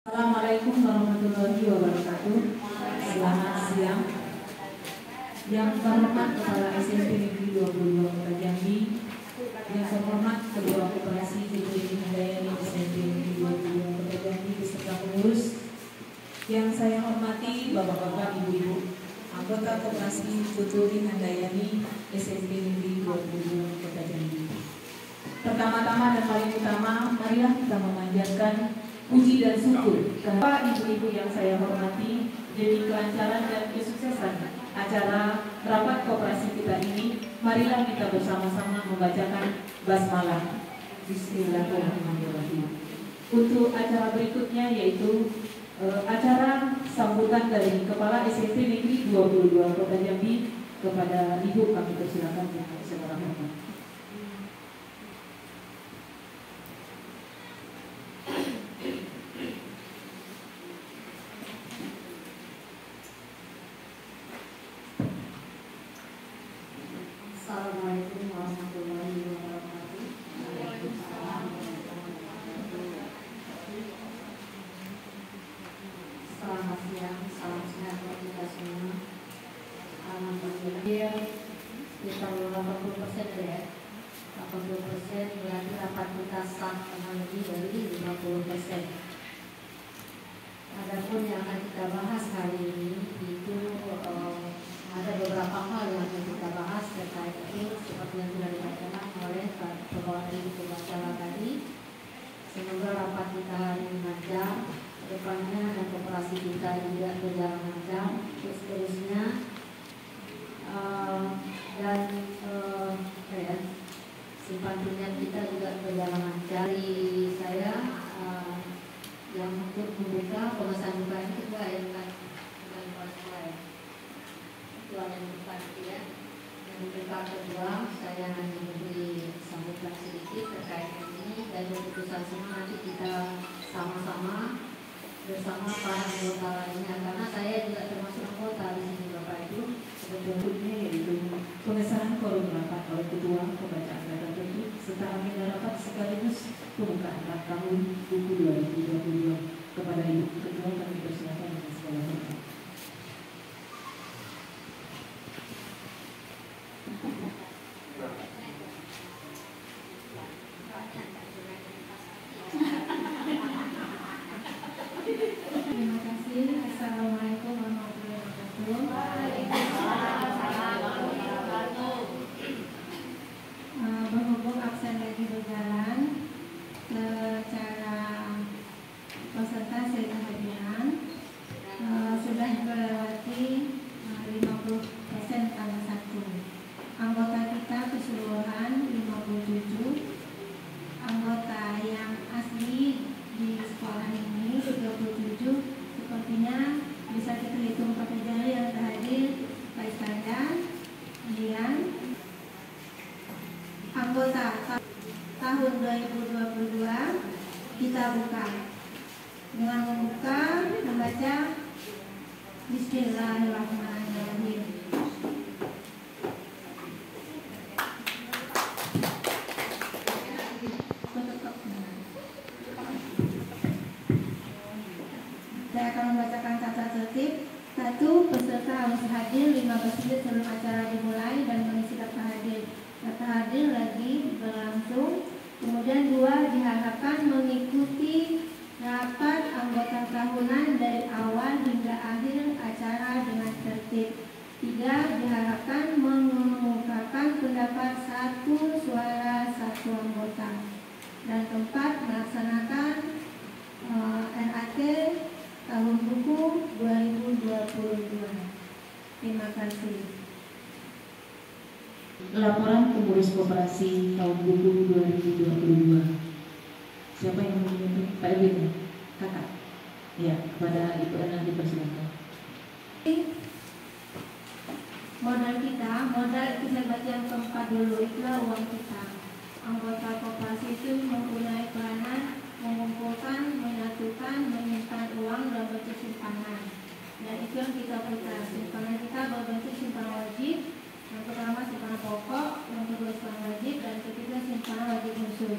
Assalamualaikum warahmatullahi wabarakatuh. Selamat siang. Yang terhormat Kepala SMP Negeri 22 Kota Jambi, yang terhormat Ketua Koperasi JPD Handayani SMP Negeri 22 Kota Jambi beserta pengurus, yang saya hormati Bapak-bapak, Ibu-ibu, anggota Koperasi Putri Handayani SMP Negeri 22 Kota Jambi. Pertama-tama dan paling utama, marilah kita memanjatkan puji dan syukur kepada ibu-ibu yang saya hormati demi kelancaran dan kesuksesan acara rapat koperasi kita ini. Marilah kita bersama-sama membacakan basmalah. Bismillahirrahmanirrahim. Untuk acara berikutnya yaitu acara sambutan dari Kepala SMP Negeri 22 Kota Jambi kepada Ibu, kami persilakan dengan segala hormat. Assalamualaikum warahmatullahi wabarakatuh. Selamat siang, salam sehat bagi kita semua. Alhamdulillah sekitar 80% ya. 80% berarti rapat kita sah dengan lebih dari 50%. Adapun yang akan kita bahas hari ini itu ada beberapa hal yang akan kita bahas terkait itu seperti yang sudah dibacakan oleh Kepala Pembacara tadi. Semoga rapat kita hari ini lancar, depannya dan koperasi kita juga berjalan lancar, seterusnya dan simpan pinjam kita juga berjalan lancar. Dari saya yang untuk membuka pengesahan buka ini kedua yang yang depan ya. Yang membuka kedua saya hanya memberi sambutan sedikit terkait ini dan keputusan semua nanti kita sama-sama bersama para anggota lainnya, karena saya juga termasuk anggota di sini Bapak Ibu. Sebetulnya yaitu pengesahan forum rapat oleh Ketua, pembacaan data tertib serta agenda rapat sekaligus pembukaan tahun buku 2022 kepada Ibu Ketua, kami persilakan dengan segala hormat. Terima kasih. Assalamualaikum warahmatullahi wabarakatuh. Berhubung absen lagi berjalan, secara persentase kehadiran sudah melewati 50% tanggal 1. Anggota kita keseluruhan 57, anggota yang asli di sekolah ini 37. Sepertinya bisa kita hitung pakai jari yang terhadir Pak Iskandar. Kemudian anggota tahun 2022 kita buka dengan membaca Bismillahirrahmanirrahim. Saya akan membacakan tata tertib. 1. Peserta harus hadir 15 menit sebelum acara dimulai dan mengisi daftar hadir. Daftar hadir lagi berlangsung. Kemudian 2. Diharapkan mengikuti rapat anggota tahunan dari awal hingga akhir acara dengan tertib. 3. Diharapkan mengemukakan pendapat satu suara satu anggota. Dan 4. Melaksanakan NAT tahun buku 2022. Terima kasih. Laporan pengurus koperasi tahun buku 2022. Siapa yang memimpin? Pak Erwin, kakak. Ya, kepada Ibu Ena dipersilakan. Modal kita baca yang keempat dulu, itulah uang kita. Anggota koperasi itu mempunyai peranan mengumpulkan, menyatukan, menyimpan uang dalam bentuk simpanan. Dan itu yang kita putar. Simpanan kita berbentuk simpanan wajib. Yang pertama simpanan pokok, yang kedua simpanan wajib, dan ketiga simpanan wajib khusus.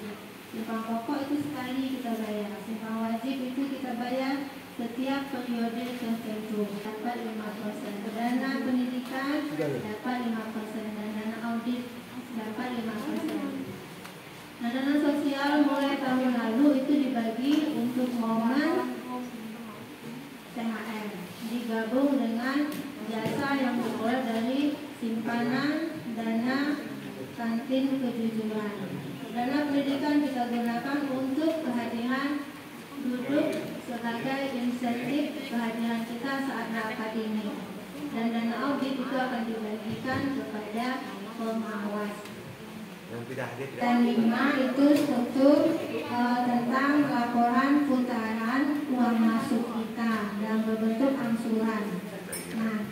Simpang pokok itu sekali kita bayar. Simpang wajib itu kita bayar setiap periode tertentu, dapat 5%. Dana pendidikan dapat 5%, dan dana audit dapat 5%. Nah, dana sosial mulai tahun lalu itu dibagi untuk momen THR, digabung dengan jasa yang diperoleh dari simpanan dana kantin kejujuran. Dana pendidikan kita gunakan untuk kehadiran duduk sebagai insentif kehadiran kita saat akademik, dan dana audit itu akan dibagikan kepada pengawas. Dan 5 itu struktur tentang laporan putaran uang masuk kita dalam berbentuk angsuran. Nah,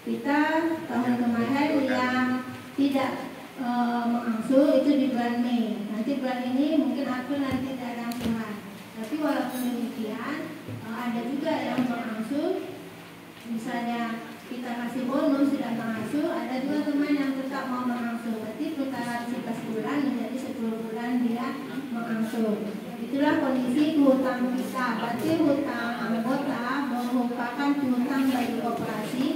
kita tahun kemarin yang tidak mengangsur itu di bulan Mei. Nanti bulan ini mungkin April nanti tidak ada angsuran. Tapi walaupun demikian ada juga yang mengangsur. Misalnya kita kasih bonus tidak mengangsur, ada juga teman yang tetap mau mengangsur. Berarti putaran 11 bulan menjadi 10 bulan dia mengangsur. Itulah kondisi hutang kita. Berarti hutang anggota merupakan hutang bagi koperasi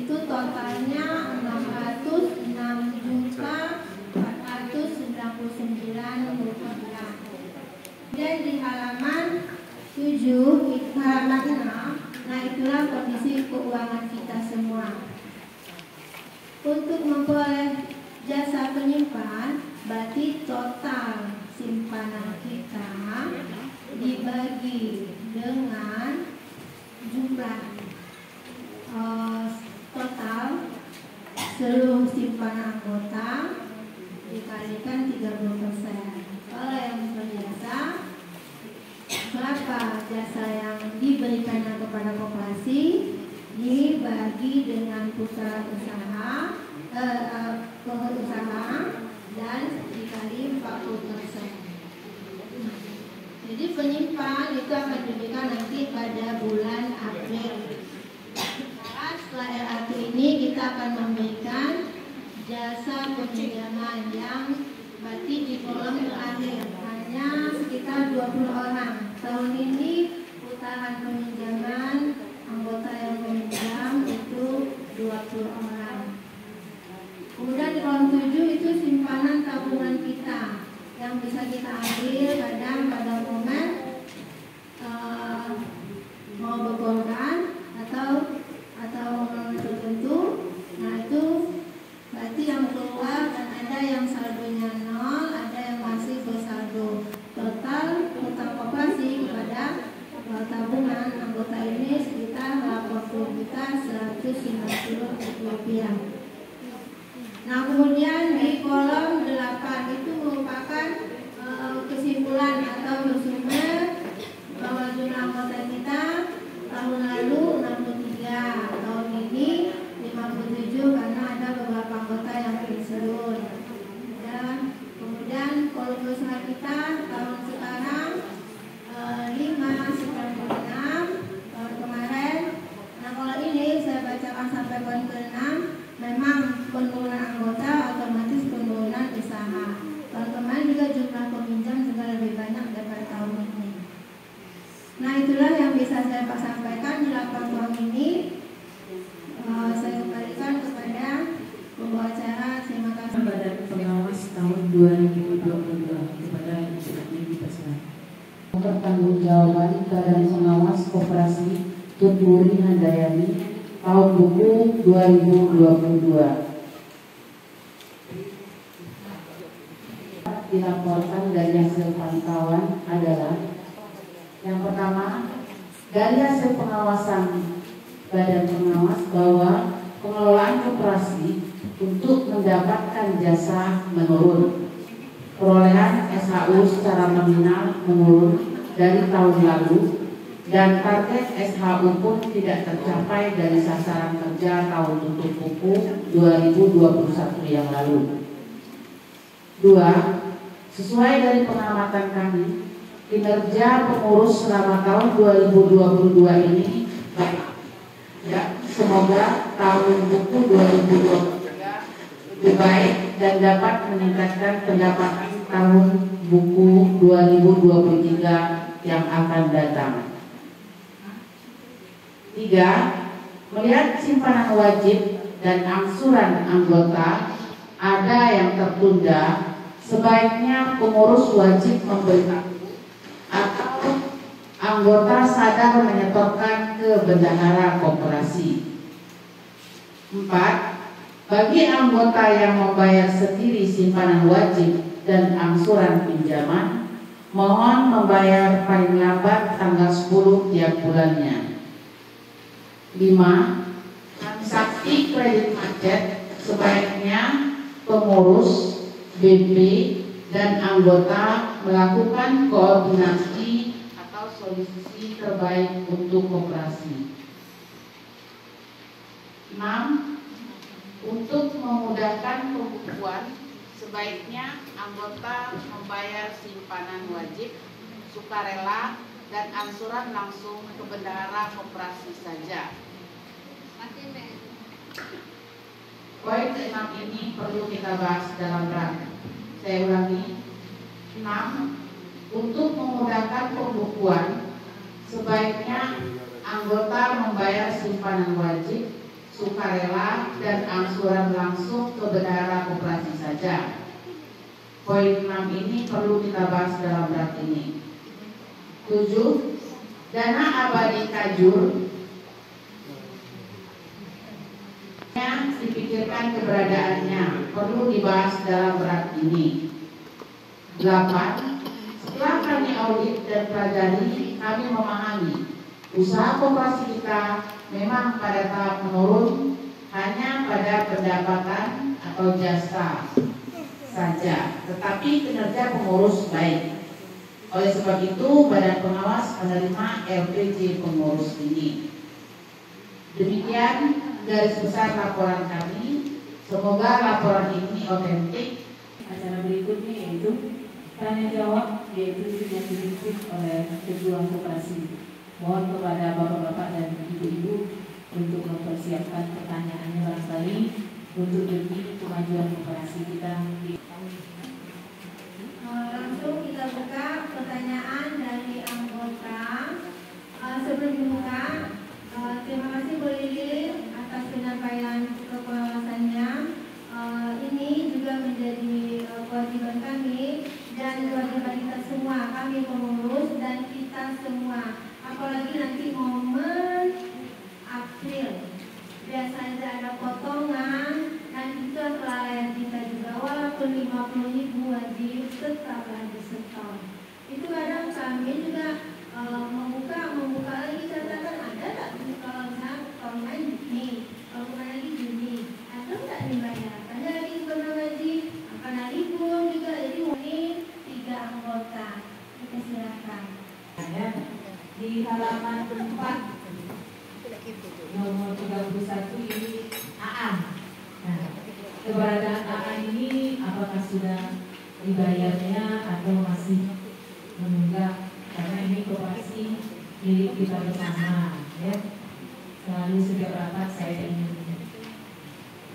itu totalnya 606.499 rupiah. Dan di halaman 7, halaman 6, nah itulah kondisi keuangan kita semua. Untuk memperoleh jasa penyimpan, berarti total simpanan kita dibagi dengan jumlah total seluruh simpanan anggota dikalikan 30%. Kalau yang berjasa, berapa jasa yang diberikannya kepada koperasi dibagi dengan putaran usaha dan dikali 40%. Jadi penyimpan itu akan diberikan nanti pada bulan April. Setelah LAT ini kita akan memberikan jasa peminjaman yang berarti di kolom terakhir hanya sekitar 20 orang. Tahun ini putaran peminjaman anggota yang meminjam itu 20 orang. Kemudian di kolom 7 itu simpanan tabungan kita yang bisa kita ambil kadang pada momen mau berkorban atau momen tertentu. Nah itu berarti yang keluar, dan ada yang saldonya 0, ada yang masih bersaldo. Total hutang koperasi kepada tabungan anggota ini sekitar 80.150 rupiah. Nah kemudian di kolom 8 itu merupakan kesimpulan atau resume bahwa jumlah anggota kita tahun lalu 63, tahun ini 57 karena ada beberapa anggota yang pensiun. Dan kemudian kolom usaha kita tahun sekarang 596 tahun kemarin. Nah kalau ini saya bacakan sampai poin ke-6, memang penurunan anggota otomatis penurunan usaha. Tahun kemarin juga jumlah peminjam juga lebih banyak daripada tahun ini. Nah itulah yang bisa saya sampaikan di 8 tahun ini. Saya kembalikan kepada pembawa acara. Terima kasih. Badan Pengawas tahun 2022 kepada Ibu Pasar. Pertanggungjawaban Badan Pengawas Koperasi Tuturi Handayani tahun buku 2022 dilaporkan dari hasil pantauan adalah: yang pertama, dari hasil pengawasan Badan Pengawas bahwa pengelolaan koperasi untuk mendapatkan jasa menurun. Perolehan SHU secara nominal menurun dari tahun lalu, dan target SHU pun tidak tercapai dari sasaran kerja tahun tutup buku 2021 yang lalu. 2. Sesuai dari pengamatan kami, kinerja pengurus selama tahun 2022 ini baik. Ya, semoga tahun buku 2023 lebih baik dan dapat meningkatkan pendapatan tahun buku 2023 yang akan datang. 3. Melihat simpanan wajib dan angsuran anggota ada yang tertunda, sebaiknya pengurus wajib memberitahu atau anggota sadar menyetorkan ke bendahara koperasi. 4. Bagi anggota yang membayar sendiri simpanan wajib dan angsuran pinjaman, mohon membayar paling lambat tanggal 10 tiap bulannya. 5. Transaksi kredit macet sebaiknya pengurus, BP, dan anggota melakukan koordinasi atau solusi terbaik untuk koperasi. 6. Untuk memudahkan pembukuan, sebaiknya anggota membayar simpanan wajib, sukarela, dan angsuran langsung ke bendahara koperasi saja. Poin ke-6 ini perlu kita bahas dalam draft. Saya ulangi. 6. Untuk memudahkan pembukuan, sebaiknya anggota membayar simpanan wajib, sukarela, dan angsuran langsung ke bendahara koperasi saja. Poin 6 ini perlu kita bahas dalam draft ini. 7. Dana abadi kajur yang dipikirkan keberadaannya perlu dibahas dalam draft ini. 8. Setelah kami audit dan pelajari, kami memahami usaha koperasi kita memang pada tahap menurun hanya pada pendapatan atau jasa saja, tetapi kinerja pengurus baik. Oleh sebab itu, Badan Pengawas menerima LPJ pengurus ini. Demikian garis besar laporan kami. Semoga laporan ini otentik. Acara berikutnya yaitu tanya jawab, yaitu yang dipimpin oleh ketua koperasi. Mohon kepada bapak-bapak dan ibu-ibu untuk mempersiapkan pertanyaannya barangkali untuk demi kemajuan koperasi kita di tahun ini. Langsung kita buka pertanyaan dari anggota. Sebelum dibuka, terima kasih Bu Lilin atas penyampaian kepengawasannya. Ini juga menjadi kewajiban kami dan kewajiban kita semua, kami pengurus dan kita semua. Apalagi nanti momen April, biasanya ada potongan dan itu kelalaian kita juga. Walaupun 50.000 wajib tetap ada setor. Itu kadang kami juga membuka lagi catatan, ada tak kalau misalnya tahun Juni, kalau bukan lagi Juni, atau tak dibayar. Ada lagi sebelum gaji, akan ada libur juga. Jadi ini 3 anggota. Kita silakan. Di halaman 4 nomor 31 ini AA. Nah, keberadaan AA ini apakah sudah dibayarnya atau masih menunggak? Karena ini koperasi milik kita bersama, ya. Selalu sejak rapat saya ingin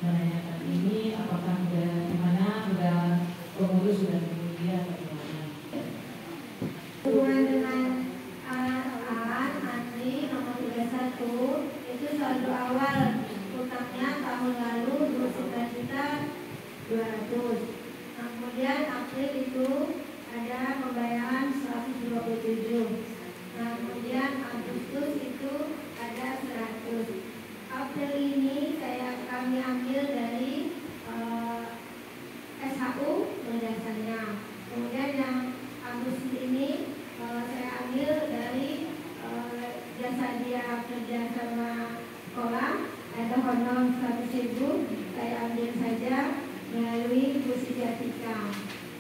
menanyakan ini, apakah sudah dimana, sudah pengurus sudah dia atau gimana? Hubungan dengan Andri nomor 31 itu saldo awal utangnya tahun lalu 29.200. Kemudian April itu ada pembayaran 127. Kemudian Agustus itu ada 100. April ini kami ambil dari SHU berdasarnya. Kemudian yang Agustus ini saya ambil dari jasa dia kerja sama sekolah, ada honor 100.000, saya ambil saja melalui Bu Siti Atika.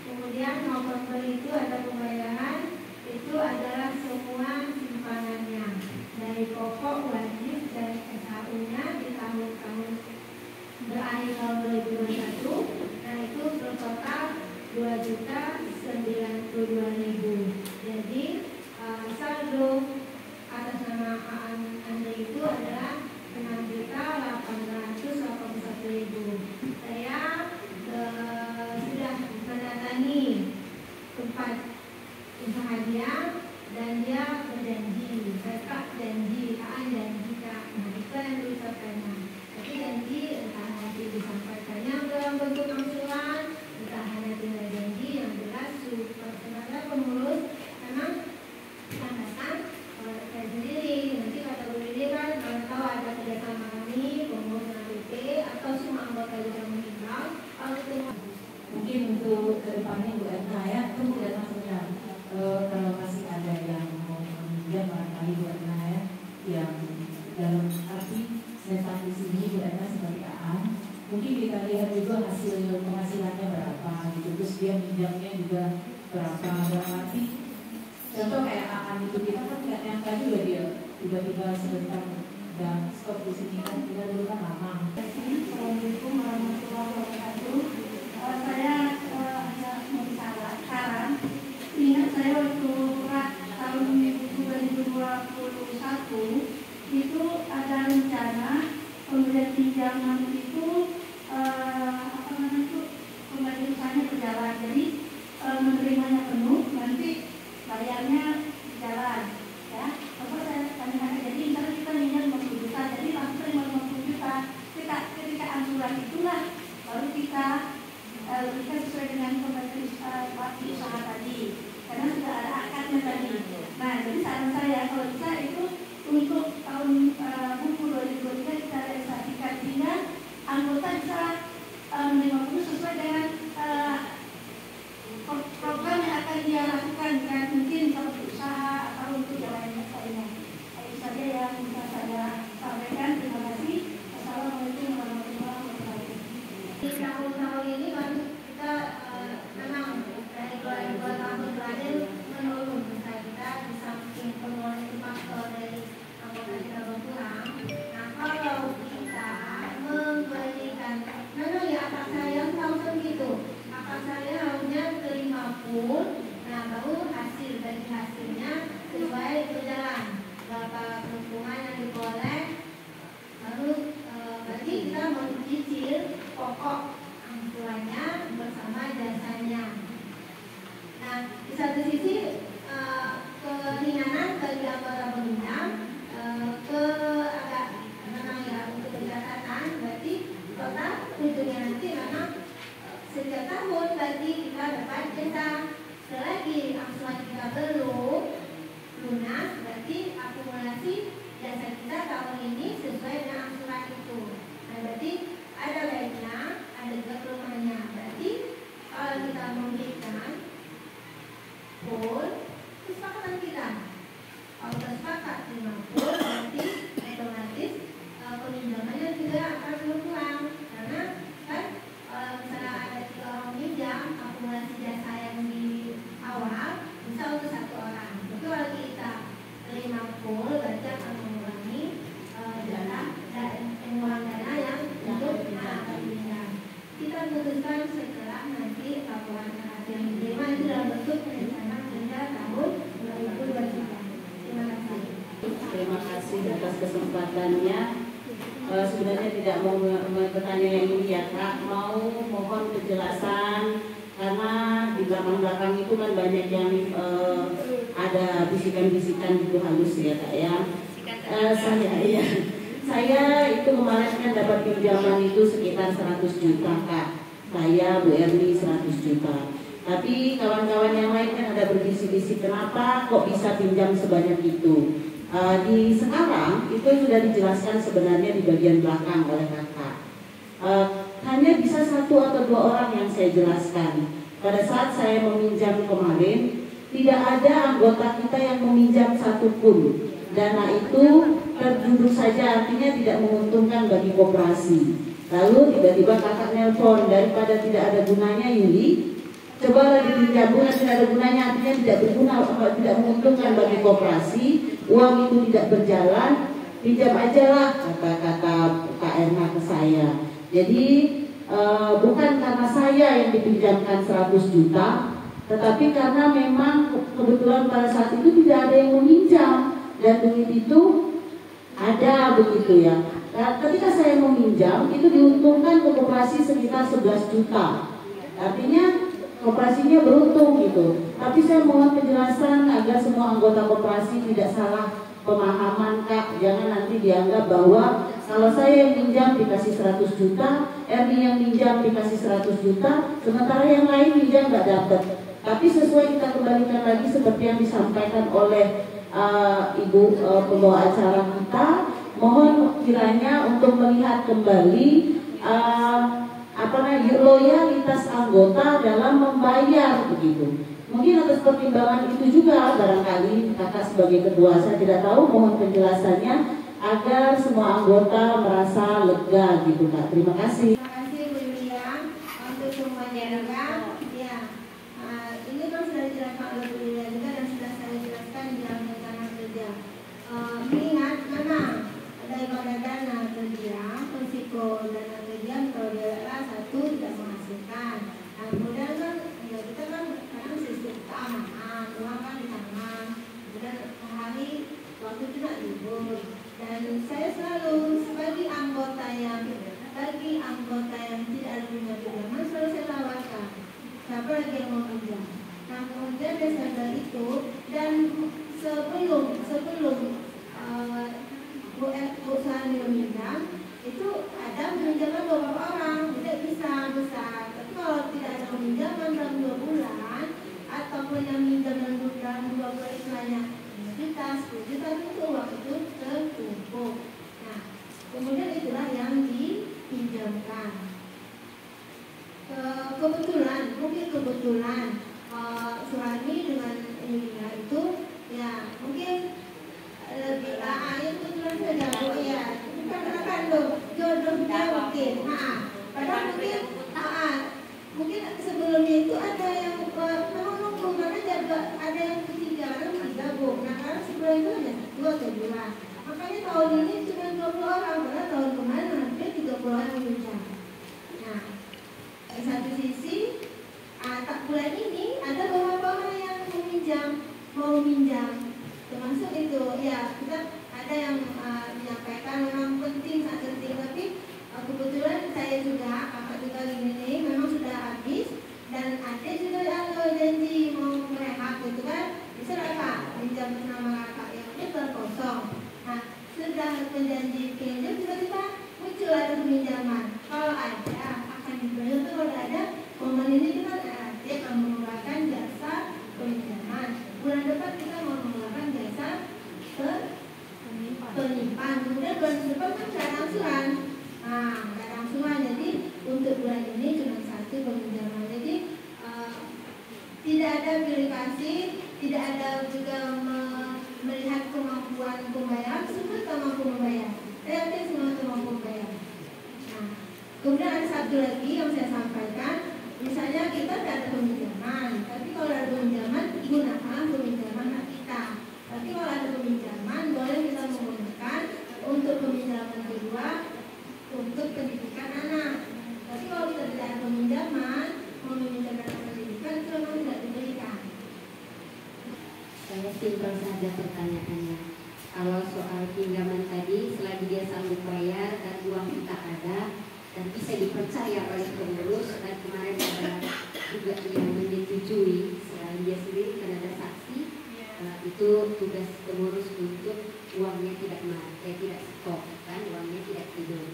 Kemudian November itu ada pembayaran, itu adalah semua simpanannya dari pokok wajib dan SHU-nya di tahun-tahun berakhir tahun 2021. Nah itu bertotal 2.092.000. Jadi saldo atas nama Anda itu adalah 6.881.000. Saya sudah mendatangi untuk kedepannya Bu Erna ya, itu tidak maksudnya kalau masih ada yang mau meminjam barangkali Bu Erna ya, yang dalam arti setan di sini Bu Erna sebagai AA, mungkin kita lihat juga hasil penghasilannya berapa gitu, terus dia minjamnya juga berapa, berarti contoh kayak AA itu kita kan nggak nyangka juga dia tiba-tiba sebentar dan stop di sini kan, kita dulu kan lama. Assalamualaikum warahmatullahi wabarakatuh. Saya ada saran. Ingat saya waktu tahun 2021 itu ada rencana pemberian pinjaman itu pemberian usahanya berjalan. Jadi menerimanya penuh, nanti bayarnya jalan. Ya, apa saya tanya-tanya. Jadi misalnya kita minjam 50 juta, jadi langsung terima 50 juta. Ketika angsuran itulah baru kita sesuai dengan pemberian waktu usaha tadi, karena sudah ada akadnya tadi. Nah, jadi saran saya kalau bisa itu untuk tahun buku 2023 kita realisasikan sehingga anggota bisa menerima penuh sesuai dengan program yang akan dia lakukan, kan mungkin seperti usaha atau untuk yang lainnya. Itu saja yang bisa saya sampaikan. Terima kasih. Assalamualaikum warahmatullahi wabarakatuh. Di tahun-tahun ini baru kita memang dari 2 tahun terakhir menurun usaha kita, di samping penurunan itu faktor dari anggota kita berkurang. Nah, kalau kita memberikan, memang ya akak saya selalu begitu, akak saya harusnya terima pun, nah baru hasil dari hasilnya sesuai berjalan berapa keuntungan yang diperoleh, baru berarti kita mencicil pokok angsurannya bersama jasanya. Nah, di satu sisi keringanan bagi anggota peminjam, agak memang ya untuk pencatatan, berarti total ujungnya nanti memang setiap tahun berarti kita dapat jasa. Selagi angsuran kita belum lunas, berarti akumulasi jasa kita tahun ini sesuai dengan angsuran itu. Nah, berarti ada baiknya, ada juga kelemahannya. Berarti kalau kita memberikan pun kesepakatan kita, kalau kita sepakat terima pun, berarti otomatis peminjamannya juga akan berkurang, karena kan misalnya ada 3 orang minjam, akumulasi jasa yang di awal bisa untuk 1 orang. Tapi kalau kita terima full, berarti akan mengurangi pengeluaran dana yang untuk pinjam. Kita putuskan setelah nanti laporan yang diterima itu dalam bentuk rencana kerja tahun 2023. Terima kasih. Terima kasih atas kesempatannya. Sebenarnya tidak mau bertanya yang ini ya Kak, mau mohon penjelasan karena di belakang-belakang itu kan banyak yang ada bisikan-bisikan gitu halus ya Kak ya. Saya itu kemarin kan dapat pinjaman itu sekitar 100 juta Kak. Saya Bu Erni 100 juta. Tapi kawan-kawan yang lain kan ada berbisik-bisik kenapa kok bisa pinjam sebanyak itu. Di sekarang itu sudah dijelaskan sebenarnya di bagian belakang oleh kakak. Hanya bisa 1 atau 2 orang yang saya jelaskan. Pada saat saya meminjam kemarin, tidak ada anggota kita yang meminjam satupun. Dana itu terduduk saja, artinya tidak menguntungkan bagi koperasi. Lalu tiba-tiba kakak nelpon, daripada tidak ada gunanya Yuli, coba dipinjam, bukan tidak ada gunanya, artinya tidak berguna, tidak menguntungkan bagi koperasi, uang itu tidak berjalan, pinjam aja lah, kata-kata Kak Erna ke saya. Jadi bukan karena saya yang dipinjamkan 100 juta, tetapi karena memang kebetulan pada saat itu tidak ada yang meminjam dan duit itu ada begitu ya. Nah, ketika saya meminjam itu diuntungkan ke koperasi sekitar 11 juta. Artinya koperasinya beruntung gitu. Tapi saya mohon penjelasan agar semua anggota koperasi tidak salah pemahaman Kak. Jangan nanti dianggap bahwa kalau saya yang pinjam dikasih 100 juta, Erni yang pinjam dikasih 100 juta, sementara yang lain pinjam nggak dapat. Tapi sesuai kita kembalikan lagi seperti yang disampaikan oleh Ibu pembawa acara kita, mohon kiranya untuk melihat kembali loyalitas anggota dalam membayar begitu. Mungkin atas pertimbangan itu juga barangkali kakak sebagai ketua, saya tidak tahu, mohon penjelasannya agar semua anggota merasa lega gitu Kak. Terima kasih. Terima kasih Bu Yulia untuk semuanya juga. Ya, ini kan sudah dijelaskan oleh Bu Yulia juga dan sudah saya jelaskan di dalam rencana kerja. Mengingat mana daripada dana kerja, risiko dana kerja kalau dia satu tidak menghasilkan. Nah, kemudian kan ya kita kan kadang sistem keamanan, uang kan di tangan, kemudian hari waktu itu nak libur. Dan saya selalu sebagai anggota yang tidak ada punya pinjaman selalu saya tawarkan siapa lagi yang mau pinjam. Nah kemudian Desember itu dan sebelum Bu Sani meminjam itu ada peminjaman beberapa orang, tidak bisa besar. Tapi kalau tidak ada peminjaman dalam 2 bulan ataupun yang minjam dalam 2 bulan istilahnya juta, 10 juta itu uang itu terkumpul. Nah, kemudian itulah yang dipinjamkan. Kebetulan Suhani dengan Yulia itu ya mungkin lebih yang kebetulan saja Bu ya. Bukan kandung, jodohnya mungkin. Padahal mungkin sebelumnya itu ada yang memang nunggu karena ada yang ketiga Bu. Nah karena sebulan itu hanya 2 atau 2. Makanya tahun ini cuma 20 orang, karena tahun kemarin hampir 30 orang yang pinjam. Nah, di satu sisi, tak bulan ini ada beberapa orang yang mau meminjam, termasuk itu ya kita ada yang menyampaikan memang penting, sangat penting, tapi kebetulan saya juga, kakak juga ini memang sudah habis dan ada juga yang janji mau merehab gitu kan. Bisa Kak, pinjam nama kakak yang ini kosong. Nah, sudah menjanji pinjam, tiba-tiba muncul ada peminjaman. Kalau ada, akan dibayar. Kalau ada, momen ini kita dia akan menggunakan jasa peminjaman. Bulan depan kita mau menggunakan jasa penyimpan. Kemudian bulan depan kan ada angsuran. Nah, ada angsuran. Jadi untuk bulan ini cuma 1 peminjaman. Jadi tidak ada pilih kasih, tidak ada juga melihat kemampuan pembayar, semua mampu membayar. Saya yakin semua mampu membayar. Nah, kemudian ada satu lagi yang saya sampaikan, misalnya kita tidak ada peminjaman, tapi kalau ada peminjaman, gunakan peminjaman hak kita. Tapi kalau ada peminjaman, boleh kita menggunakan untuk peminjaman kedua untuk pendidikan anak. Tapi kalau kita tidak ada peminjaman, mau meminjamkan pendidikan itu memang tidak diberikan. Saya simpel saja pertanyaannya. Kalau soal pinjaman tadi, selagi dia sanggup bayar dan uang kita ada dan bisa dipercaya oleh pengurus, dan kemarin ada juga yang menyetujui selain dia sendiri kan ada saksi, itu tugas pengurus untuk uangnya tidak stok kan, uangnya tidak tidur.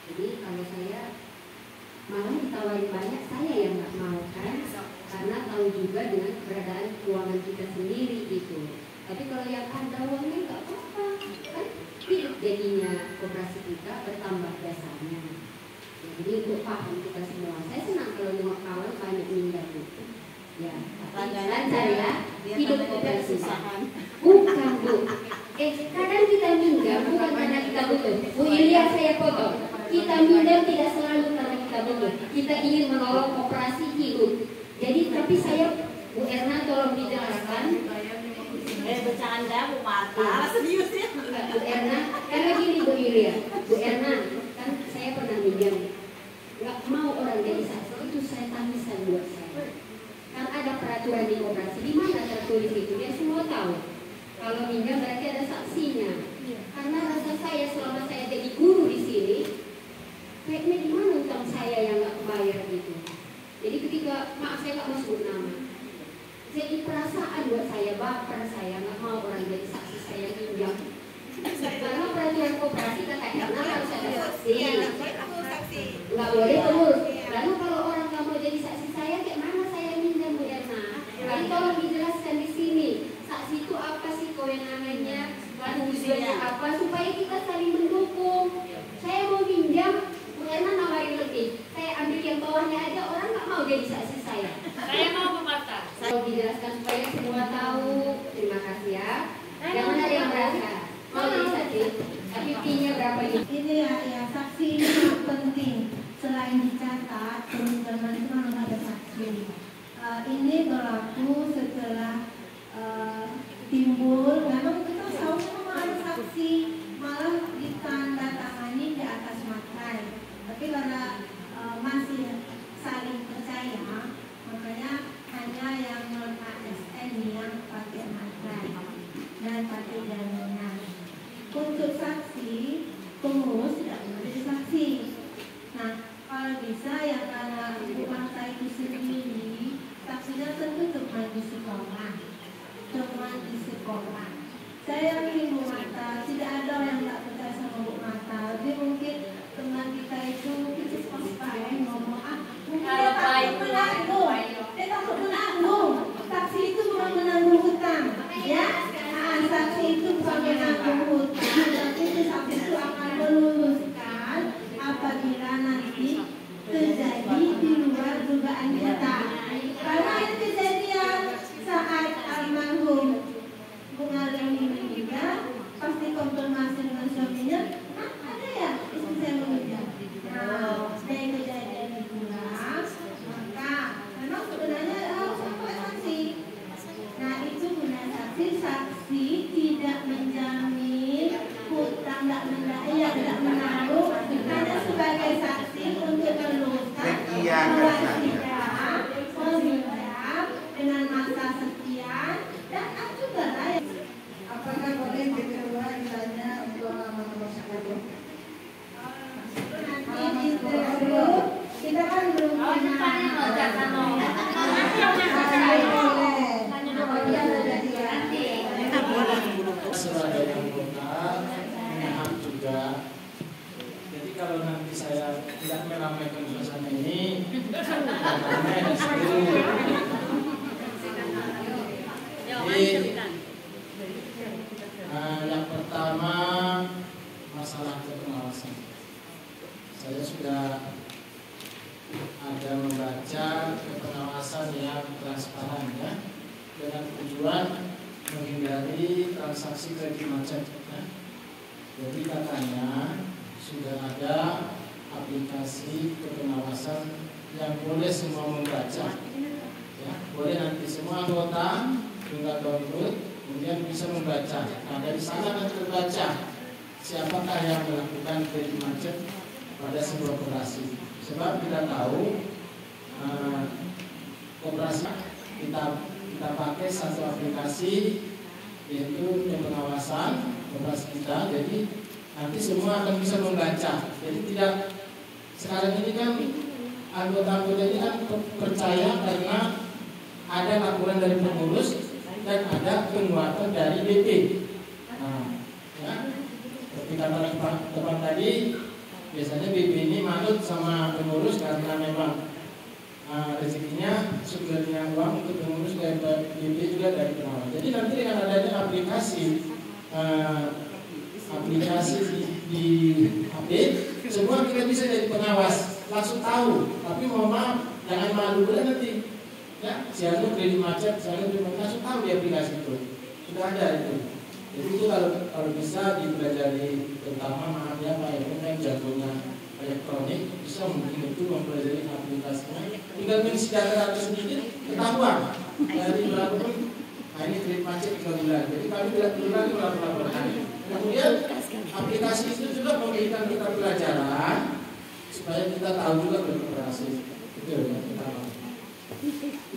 Jadi kalau saya malah ditawarin banyak, saya yang nggak mau kan, karena tahu juga dengan keberadaan keuangan kita sendiri gitu. Tapi kalau yang ada uangnya nggak apa-apa kan, jadinya koperasi kita bertambah dasarnya. Ya, jadi untuk paham kita semua, saya senang kalau nengok kawan banyak minjam gitu. Ya, pelajaran saya hidup koperasi. Bukan Bu, kadang kita minjam bukan karena kita butuh. Bu Ilya saya potong. Kita minjam tidak selalu karena kita butuh. Kita ingin menolong koperasi hidup. Jadi tapi saya Bu Erna tolong dijelaskan. Bercanda Bu Marta, serius ya Bu Erna, karena gini Bu Ilya, Bu Erna kan saya pernah minjam, nggak mau orang jadi saksi, itu saya tangisan buat saya. Kan ada peraturan di koperasi, di mana tertulis itu dia semua tahu. Kalau minjam berarti ada saksinya. Karena rasa saya selama saya jadi guru di sini, kayaknya di mana utang saya yang nggak kebayar gitu. Jadi ketika maaf saya nggak masuk nama, jadi perasaan buat saya, baper saya nggak mau orang jadi saksi saya minjam. Karena peraturan koperasi kata karena harus ada saksi, nggak boleh terus. Lalu kalau orang nggak mau jadi saksi saya, kayak mana saya minjam Bu Erna? Jadi tolong dijelaskan di sini, saksi itu apa sih kewenangannya, lalu tujuannya apa, supaya kita saling mendukung. Saya mau minjam, Bu Erna nawarin lebih, saya ambil yang bawahnya aja orang nggak mau jadi saksi saya. Saya mau membantah. Saya dijelaskan supaya semua tahu. Terima kasih ya. Jangan ada yang merasa mau jadi saksi, tapi fee-nya berapa ini? Ini ya saksi ini sangat penting. Selain dicatat, teman-teman itu memang ada saksi. Ini berlaku setelah timbul. Memang kita seharusnya memang ada saksi, malah ditandatangani di atas materai. Tapi karena masih saling percaya, makanya hanya yang non ASN yang pakai materai dan pakai jaminan. Untuk saksi, pengurus tidak boleh jadi saksi. Nah, kalau bisa yang karena ibu bangsa itu sendiri, saksinya tentu cuma di sekolah. Saya yakin Bu Mata, tidak ada yang tak percaya sama Bu Mata. Jadi mungkin teman kita itu kita ngomong mungkin dia takut menanggung. Dia takut menanggung. Saksi itu bukan menanggung hutang, ya. Saksi itu bukan menanggung hutang, tapi saksi itu akan meluluskan apabila nanti terjadi di luar dugaan kita. Karena itu kejadian saat almarhum Bung Alim meninggal, pasti konfirmasi dengan suaminya, ada ya istri saya meninggal. Nah, dari kejadian itulah, maka memang sebenarnya harus pakai saksi. Nah, itu guna saksi tidak menjamin hutang, tidak menaruh, hanya sebagai saksi untuk meluruskan kewajiban meminjam dengan masa sekian dan juga lain. Apakah boleh kedua ditanya untuk nomor 10? Nanti dulu kita kan belum sebagai anggota memaham juga. Jadi kalau nanti saya tidak meramaikan suasana ini, namanya di situ. Jadi yang pertama masalah kepengawasan. Saya sudah ada membaca kepengawasan yang transparan ya, dengan tujuan menghindari transaksi kredit macet ya. Jadi katanya sudah ada aplikasi kepengawasan yang boleh semua membaca ya. Boleh nanti semua anggota tinggal download kemudian bisa membaca. Nah dari sana akan terbaca siapakah yang melakukan kredit macet pada sebuah koperasi. Sebab kita tahu koperasi kita pakai satu aplikasi yaitu pengawasan koperasi kita. Jadi nanti semua akan bisa membaca. Jadi tidak sekarang ini kan anggota-anggota ini kan percaya karena ada laporan dari pengurus dan ada penguatan dari BP. Nah, ya, seperti kata teman tadi, biasanya BP ini manut sama pengurus karena memang rezekinya sumbernya uang untuk pengurus dari BP juga dari pengawas. Jadi nanti dengan adanya aplikasi di HP, semua kita bisa jadi pengawas, langsung tahu. Tapi mohon maaf, jangan malu nanti. Ya, siapa kredit macet, siapa kredit langsung tahu di aplikasi itu. Sudah ada itu. Jadi itu kalau bisa dipelajari, terutama maaf ya Pak Evan kan jagonya elektronik, bisa mungkin itu mempelajari aplikasinya. Tinggal mengisi data sedikit, ketahuan dari berapa pun. Nah ini kredit macet 3 bulan. Jadi kami tidak perlu lagi melaporkan. Kemudian aplikasi itu juga memberikan kita pelajaran supaya kita tahu juga berkoperasi. Itu yang pertama.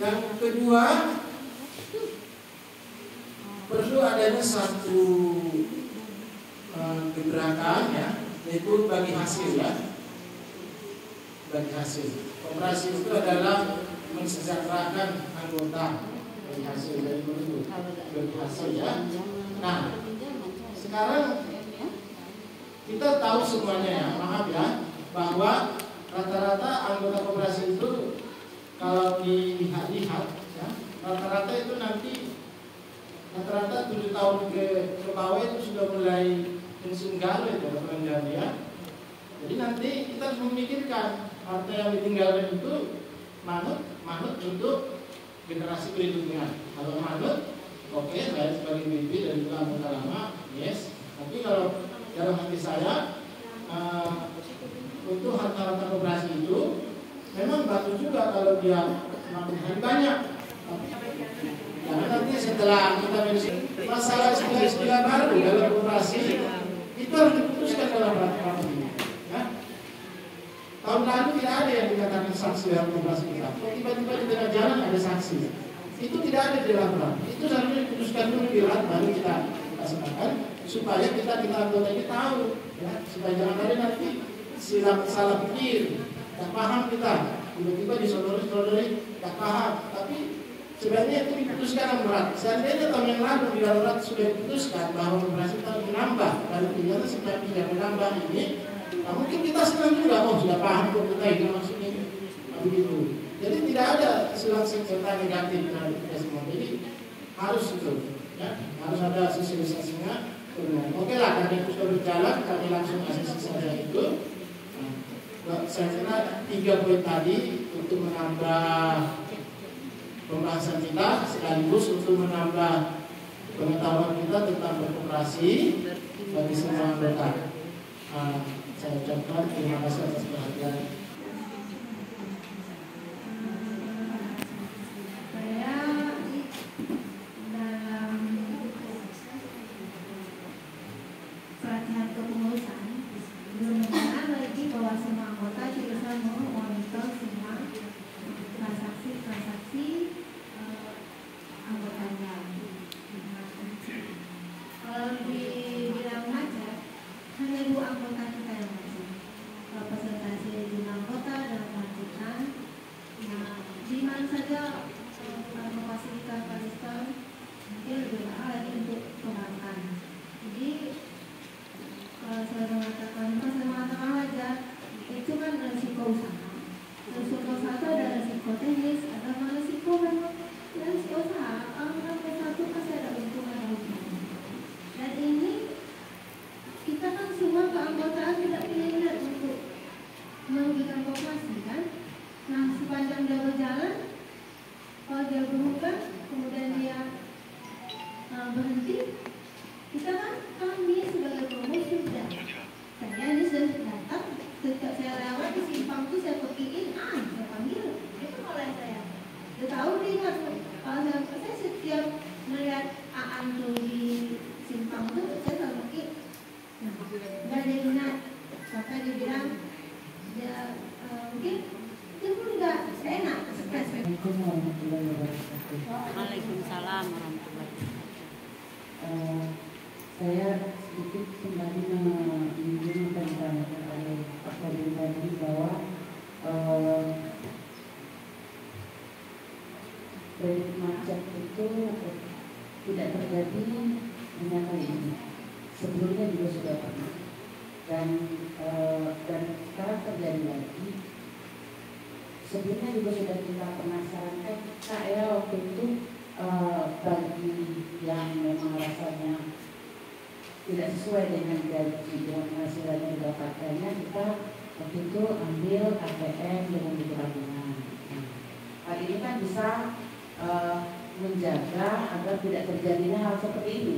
Yang kedua, perlu adanya satu gebrakan ya, yaitu bagi hasil ya. Bagi hasil. Koperasi itu adalah mensejahterakan anggota bagi hasil dari itu bagi hasil ya. Nah, sekarang kita tahu semuanya ya, maaf ya, bahwa rata-rata anggota koperasi itu kalau dilihat ya, rata-rata itu nanti rata-rata 7 tahun ke bawah itu sudah mulai pensiun gawe ya. Jadi nanti kita harus memikirkan harta yang ditinggalkan itu manut untuk generasi berikutnya. Kalau manut, oke, saya sebagai bibi dan juga anggota lama, yes. Tapi kalau dalam hati saya untuk harta-harta koperasi itu memang bagus juga kalau dia makin hari banyak. Karena nanti setelah kita masalah istilah baru dalam koperasi itu harus diputuskan dalam rapat ini. Ya? Tahun lalu tidak ada yang dikatakan saksi dalam koperasi kita. Tiba-tiba di tengah jalan ada saksi. Itu tidak ada di dalam rapat. Itu seharusnya diputuskan dulu di rapat baru kita laksanakan supaya kita anggota ini tahu, ya? Supaya jangan ada nanti salah pikir, tak paham kita. Tiba-tiba disodori tak paham. Tapi sebenarnya itu diputuskan berat. Seandainya tahun yang lalu di darurat sudah diputuskan bahwa koperasi kita menambah, lalu ternyata sebenarnya tidak menambah ini, nah mungkin kita senang juga, oh sudah paham kok kita ini maksudnya begitu. Jadi tidak ada silang serta negatif dari kita semua. Jadi harus itu, ya, harus ada sosialisasinya. Oke lah, karena itu sudah berjalan, kami langsung asesi saja itu. Nah, saya kira 3 poin tadi untuk menambah pembahasan kita sekaligus untuk menambah pengetahuan kita tentang berkoperasi bagi semua anggota. Saya ucapkan terima kasih atas perhatian. Saya dalam pelatihan kepengurusan belum mengenal lagi bahwa semua anggota bisa memonitor semua transaksi anggotanya. Kalau dibilang macet, hanya 2 anggota kita yang macet. Kalau presentasi 5 anggota dalam lanjutan, nah, di mana saja memfasilitasi Palestina mungkin lebih mahal lagi untuk perbankan. Jadi saya mengatakan aja itu kan resiko usaha. Resiko usaha itu ada resiko teknis, ada resiko memang resiko usaha. Kalau satu pasti ada untung ada rugi. Dan ini kita kan semua keanggotaan tidak pilih untuk merugikan koperasi kan. Nah sepanjang dia berjalan, kalau dia berubah, kemudian dia berhenti, kita kan kami sebagai pengurus sudah. Saya ini sudah datang, setiap saya lewat di simpang itu saya pergiin, saya panggil, itu oleh saya. Dia tahu dia ingat, kalau saya setiap melihat Aan tuh di simpang itu, saya selalu pergi. Nah, dan dia ingat, sampai dia bilang, dia mungkin dia pun nggak enak, stres. Waalaikumsalam warahmatullahi wabarakatuh. Saya sedikit kembali menyinggung tentang Pak Fadil tadi bahwa kredit macet itu tidak terjadi hanya kali ini. Sebelumnya juga sudah pernah dan sekarang terjadi lagi. Sebelumnya juga sudah kita pernah sarankan saya waktu itu bagi yang memang rasanya tidak sesuai dengan gaji dengan penghasilan yang didapatkannya, kita waktu itu ambil ATM dengan tabungan. Hal ini kan bisa menjaga agar tidak terjadinya hal seperti ini.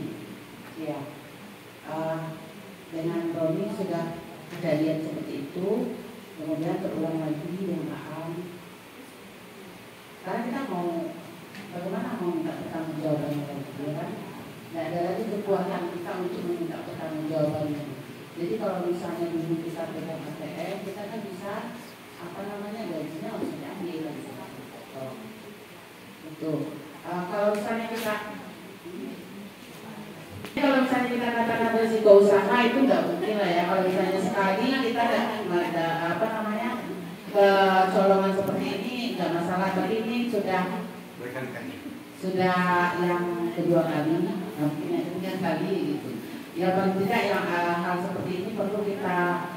Ya, dengan Roni sudah kejadian seperti itu, kemudian terulang lagi dengan Aan. Karena kita mau bagaimana mau minta pertanggungjawabannya lagi, ya kan? Tidak ada lagi kekuatan kita untuk meminta pertanggungjawabannya. Jadi kalau misalnya dulu kita pegang ATM, kita kan bisa gajinya harus diambil. Itu. Kalau misalnya kita katakan risiko usaha itu nggak mungkin lah ya. Kalau misalnya sekali kita ada kecolongan seperti ini nggak masalah. Tapi ini sudah yang kedua kali, mungkin yang kali gitu. Ya paling tidak yang hal seperti ini perlu kita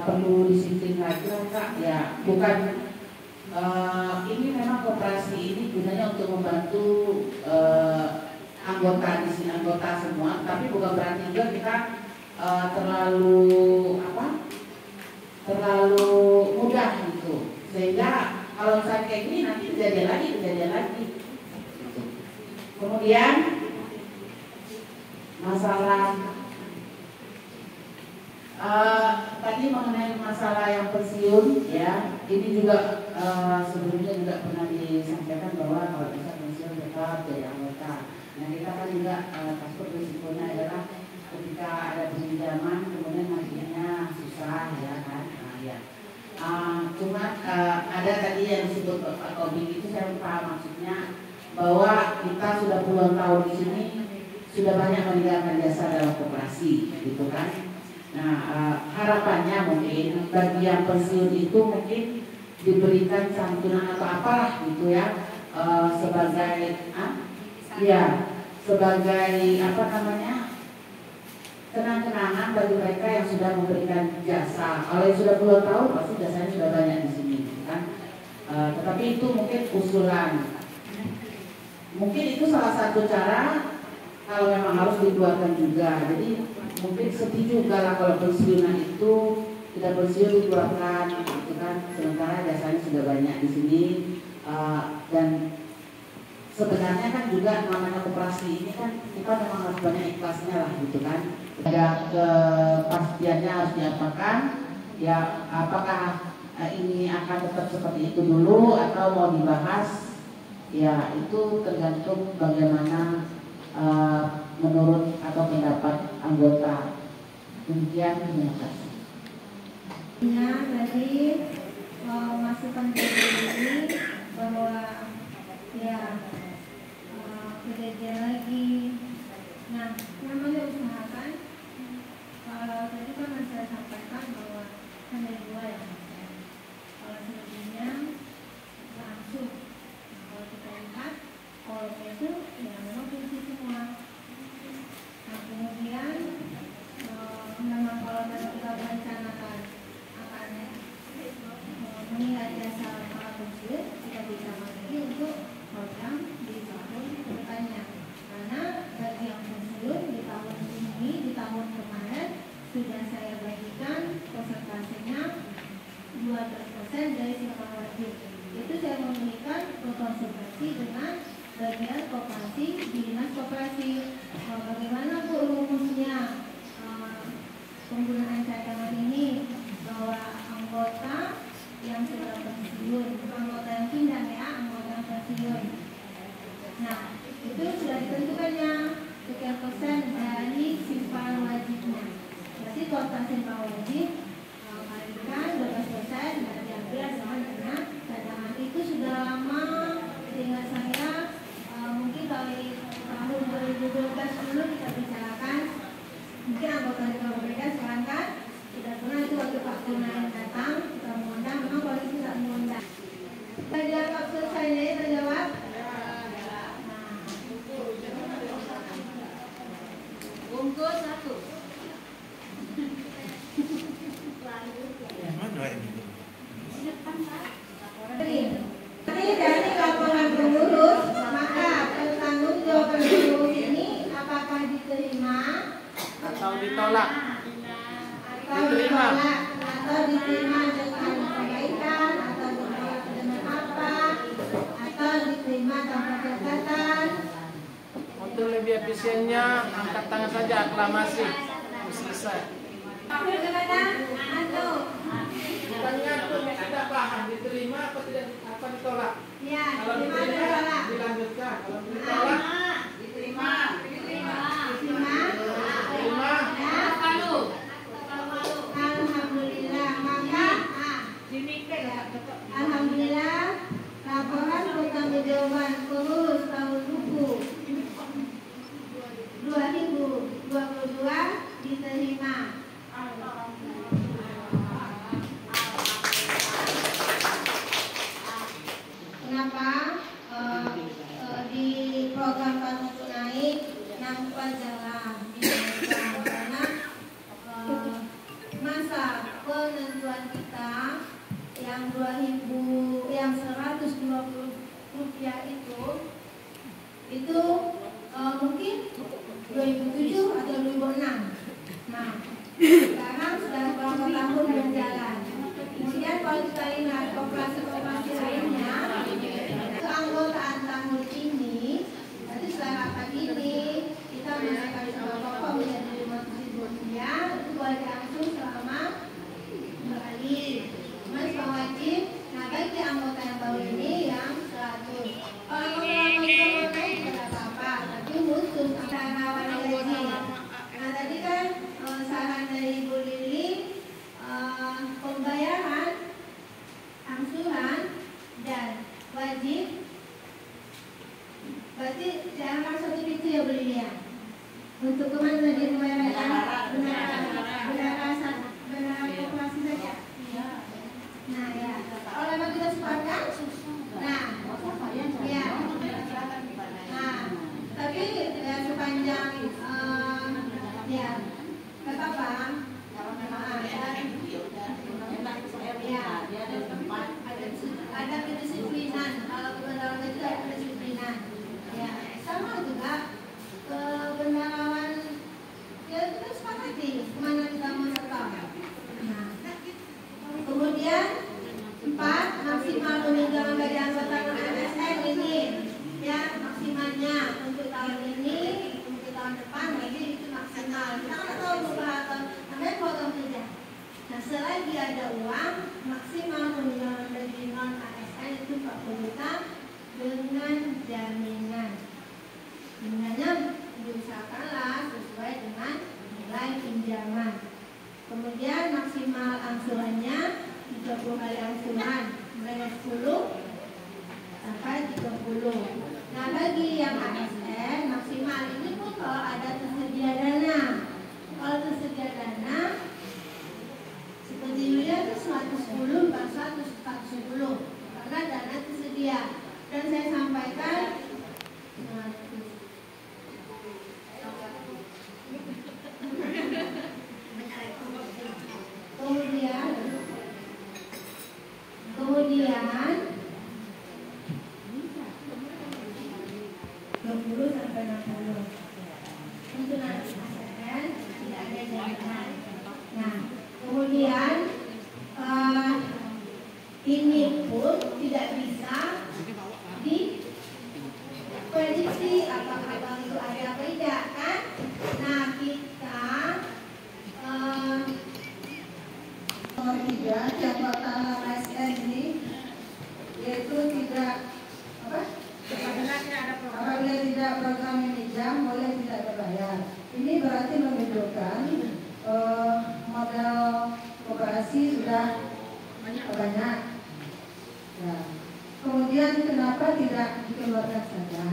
perlu disiplin lagi Kak. Ya bukan ini memang koperasi ini gunanya untuk membantu anggota di sini, anggota semua, tapi bukan berarti juga kita terlalu mudah gitu. kejadian lagi. Kemudian masalah tadi mengenai masalah yang pensiun, ya, ini juga sebelumnya juga pernah disampaikan bahwa kalau bisa pensiun tetap jadi anggota. Nah, kita kan juga takut risikonya adalah ketika ada pinjaman kemudian nantinya susah, ya kan? Nah, ya. Cuma ada tadi yang disebut Pak Tobing itu saya paham maksudnya bahwa kita sudah puluhan tahun di sini sudah banyak meninggalkan jasa dalam koperasi, gitu kan? Nah, harapannya mungkin bagi yang pensiun itu mungkin diberikan santunan atau apalah gitu ya, sebagai sebagai apa namanya, kenang-kenangan bagi mereka yang sudah memberikan jasa. Kalau yang sudah puluhan tahun pasti jasanya sudah banyak di sini, kan? Tetapi itu mungkin usulan. Mungkin itu salah satu cara kalau memang harus dikeluarkan juga. Jadi mungkin setuju kalau pensiunan itu tidak pensiun dikeluarkan, gitu kan? Sementara jasanya sudah banyak di sini, dan sebenarnya kan juga namanya koperasi ini kan kita memang harus banyak ikhlasnya lah, gitu kan? Ada kepastiannya harus diapakan, ya apakah ini akan tetap seperti itu dulu atau mau dibahas, ya itu tergantung bagaimana menurut atau pendapat anggota. Demikian, terima kasih. Nah, dari masukan ini bahwa ya kejadian lagi. Nah, namanya usaha kan, kalau tadi kan saya sampaikan bahwa kan ada dua ya. Kalau sebelumnya langsung, kalau kita lihat kalau itu ya memang fungsi semua. Nah, kemudian memang kalau kita merencanakan akan mengingat jasa para pensiun, kita bisa memilih untuk program di tahun kedepannya. Karena bagi yang pensiun di tahun ini, di tahun kemarin sudah saya bagikan persentasenya 12% dari simpanan wajib. Itu saya memberikan berkonsultasi dengan bagian koperasi di dinas koperasi. Bagaimana Bu rumusnya penggunaan cadangan ini, bahwa anggota yang sudah pensiun, anggota yang pindah ya, anggota yang pensiun. Nah, itu sudah ditentukannya sekian persen dari simpanan wajibnya. Berarti total simpanan wajib kalikan 12% dan diambil sama dengan cadangan. Itu sudah lama, seingat saya mungkin dari tahun 2012 dulu kita bicarakan. Mungkin anggota kita berbeda sekarang kan tidak pernah itu waktu Pak Kunayan datang kita mengundang, memang polisi tidak mengundang. Jawab selesai nih, terjawab. Bungkus 1. Jadi dari laporan pengurus, maka pertanggungjawaban pengurus ini apakah diterima atau ditolak? Diterima atau diterima dengan perbaikan, atau ditolak dengan apa, atau diterima tanpa catatan. Untuk lebih efisiennya angkat tangan saja, aklamasi. Selesai. Bagaimana? Antum? Bukannya tidak paham diterima apa tidak, apa ditolak? Ya, Kalau diterima atau diterima ditolak? dilanjutkan, kalau ditolak Diterima. Diterima. diterima. Ya. Alhamdulillah, maka alhamdulillah laporan pertanggungjawaban pengurus tahun buku 2022 diterima. Kenapa di program Kartu Tunai yang jalan karena masa penentuan kita yang 120 rupiah itu mungkin 2007 atau 2006. Nah, sekarang sudah beberapa tahun berjalan. Kemudian kalau kita lihat koperasi-koperasi lainnya, menaikkan suara pokok menjadi 500.000 rupiah untuk wajib langsung selama 2 kali. Kemudian wajib. Nah, bagi anggota yang baru ini yang 100. Kalau anggota lama juga mau naik tidak apa-apa, tapi khusus antara wali gaji. Nah, tadi kan saran dari Ibu Lili, pembayaran angsuran dan wajib. Berarti jangan satu pintu ya Bu Lili ya. Untuk kemana tadi pembayaran? Benar koperasi saja. Nah ya, kalau memang kita sepakat, nah, ya, nah, tapi ya sepanjang ya, nggak apa-apa. Ada kedisiplinan. Kalau kebenaran itu ada kedisiplinan. Ya, sama juga kebenaran ya kita sepakati kemana kita mau setor. Nah, kemudian 4, maksimal penunjangan bagi anggota ASN ini ya maksimalnya untuk tahun ini, untuk tahun depan lagi itu maksimal. Kita nggak tahu berapa namanya potong saja. Nah, selagi ada uang maksimal penunjangan bagi non ASN itu 40 juta dengan jaminan. Jaminannya diusahakanlah sesuai dengan nilai pinjaman. Kemudian maksimal angsurannya 30 kali angsuran, mulai 10 sampai 30. Nah, bagi yang ASN maksimal ini pun kalau ada tersedia dana. Kalau tersedia dana seperti Yulia itu 110 bukan 140 karena dana tersedia. Dan saya sampaikan kemudian 20 sampai 60 untuk nanti ASN tidak ada jaminan. Nah, kemudian ini pun tidak bisa diprediksi apakah bank itu ada atau tidak kan. Nah, kita nomor 3 jabatan ASN ini yaitu tidak apabila tidak program minjam boleh tidak berbayar. Ini berarti menunjukkan model koperasi sudah banyak. Ya. Kemudian kenapa tidak dikeluarkan saja?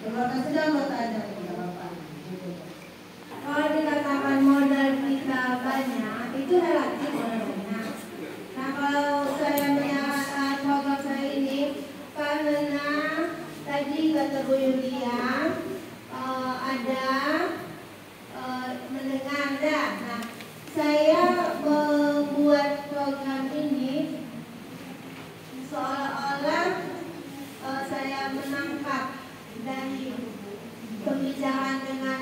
Keluarkan saja anggotanya, tidak apa-apa. Kalau dikatakan modal kita banyak, itu relatif banyak. Nah, kalau saya menyatakan program saya ini karena tadi kata Bu Yulia ada mendengar dah. Nah, saya membuat program ini seolah-olah saya menangkap dari pembicaraan dengan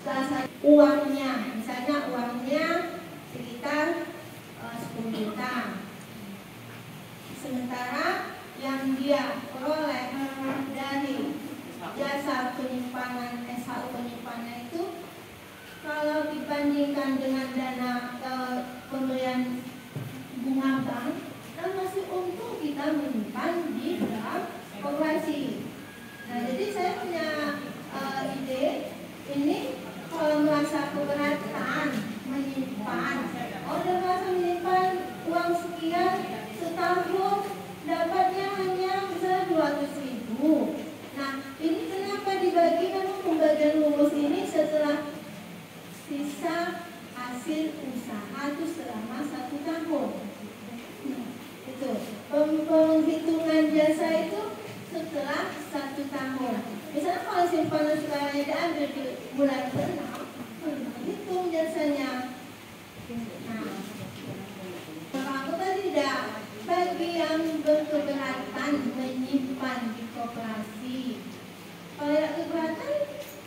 salah satu uangnya, misalnya uangnya sekitar 10 juta. Sementara yang dia peroleh dari jasa penyimpanan SHU penyimpanan itu kalau dibandingkan dengan dana pemberian bunga bank, dan masih untung kita menyimpan di bank koperasi. Nah, jadi saya punya ide ini kalau merasa keberatan menyimpan, udah merasa menyimpan uang sekian setahun dapatnya hanya misalnya 200.000. Nah, ini kenapa dibagi? Memang pembagian rumus ini setelah sisa hasil usaha itu selama 1 tahun. Itu penghitungan jasa itu setelah 1 tahun. Misalnya kalau simpanan sekarang diambil di bulan ke-6, hitung jasanya. Nah, kalau tidak, bagi yang berkeberatan menyimpan di koperasi, kalau tidak keberatan,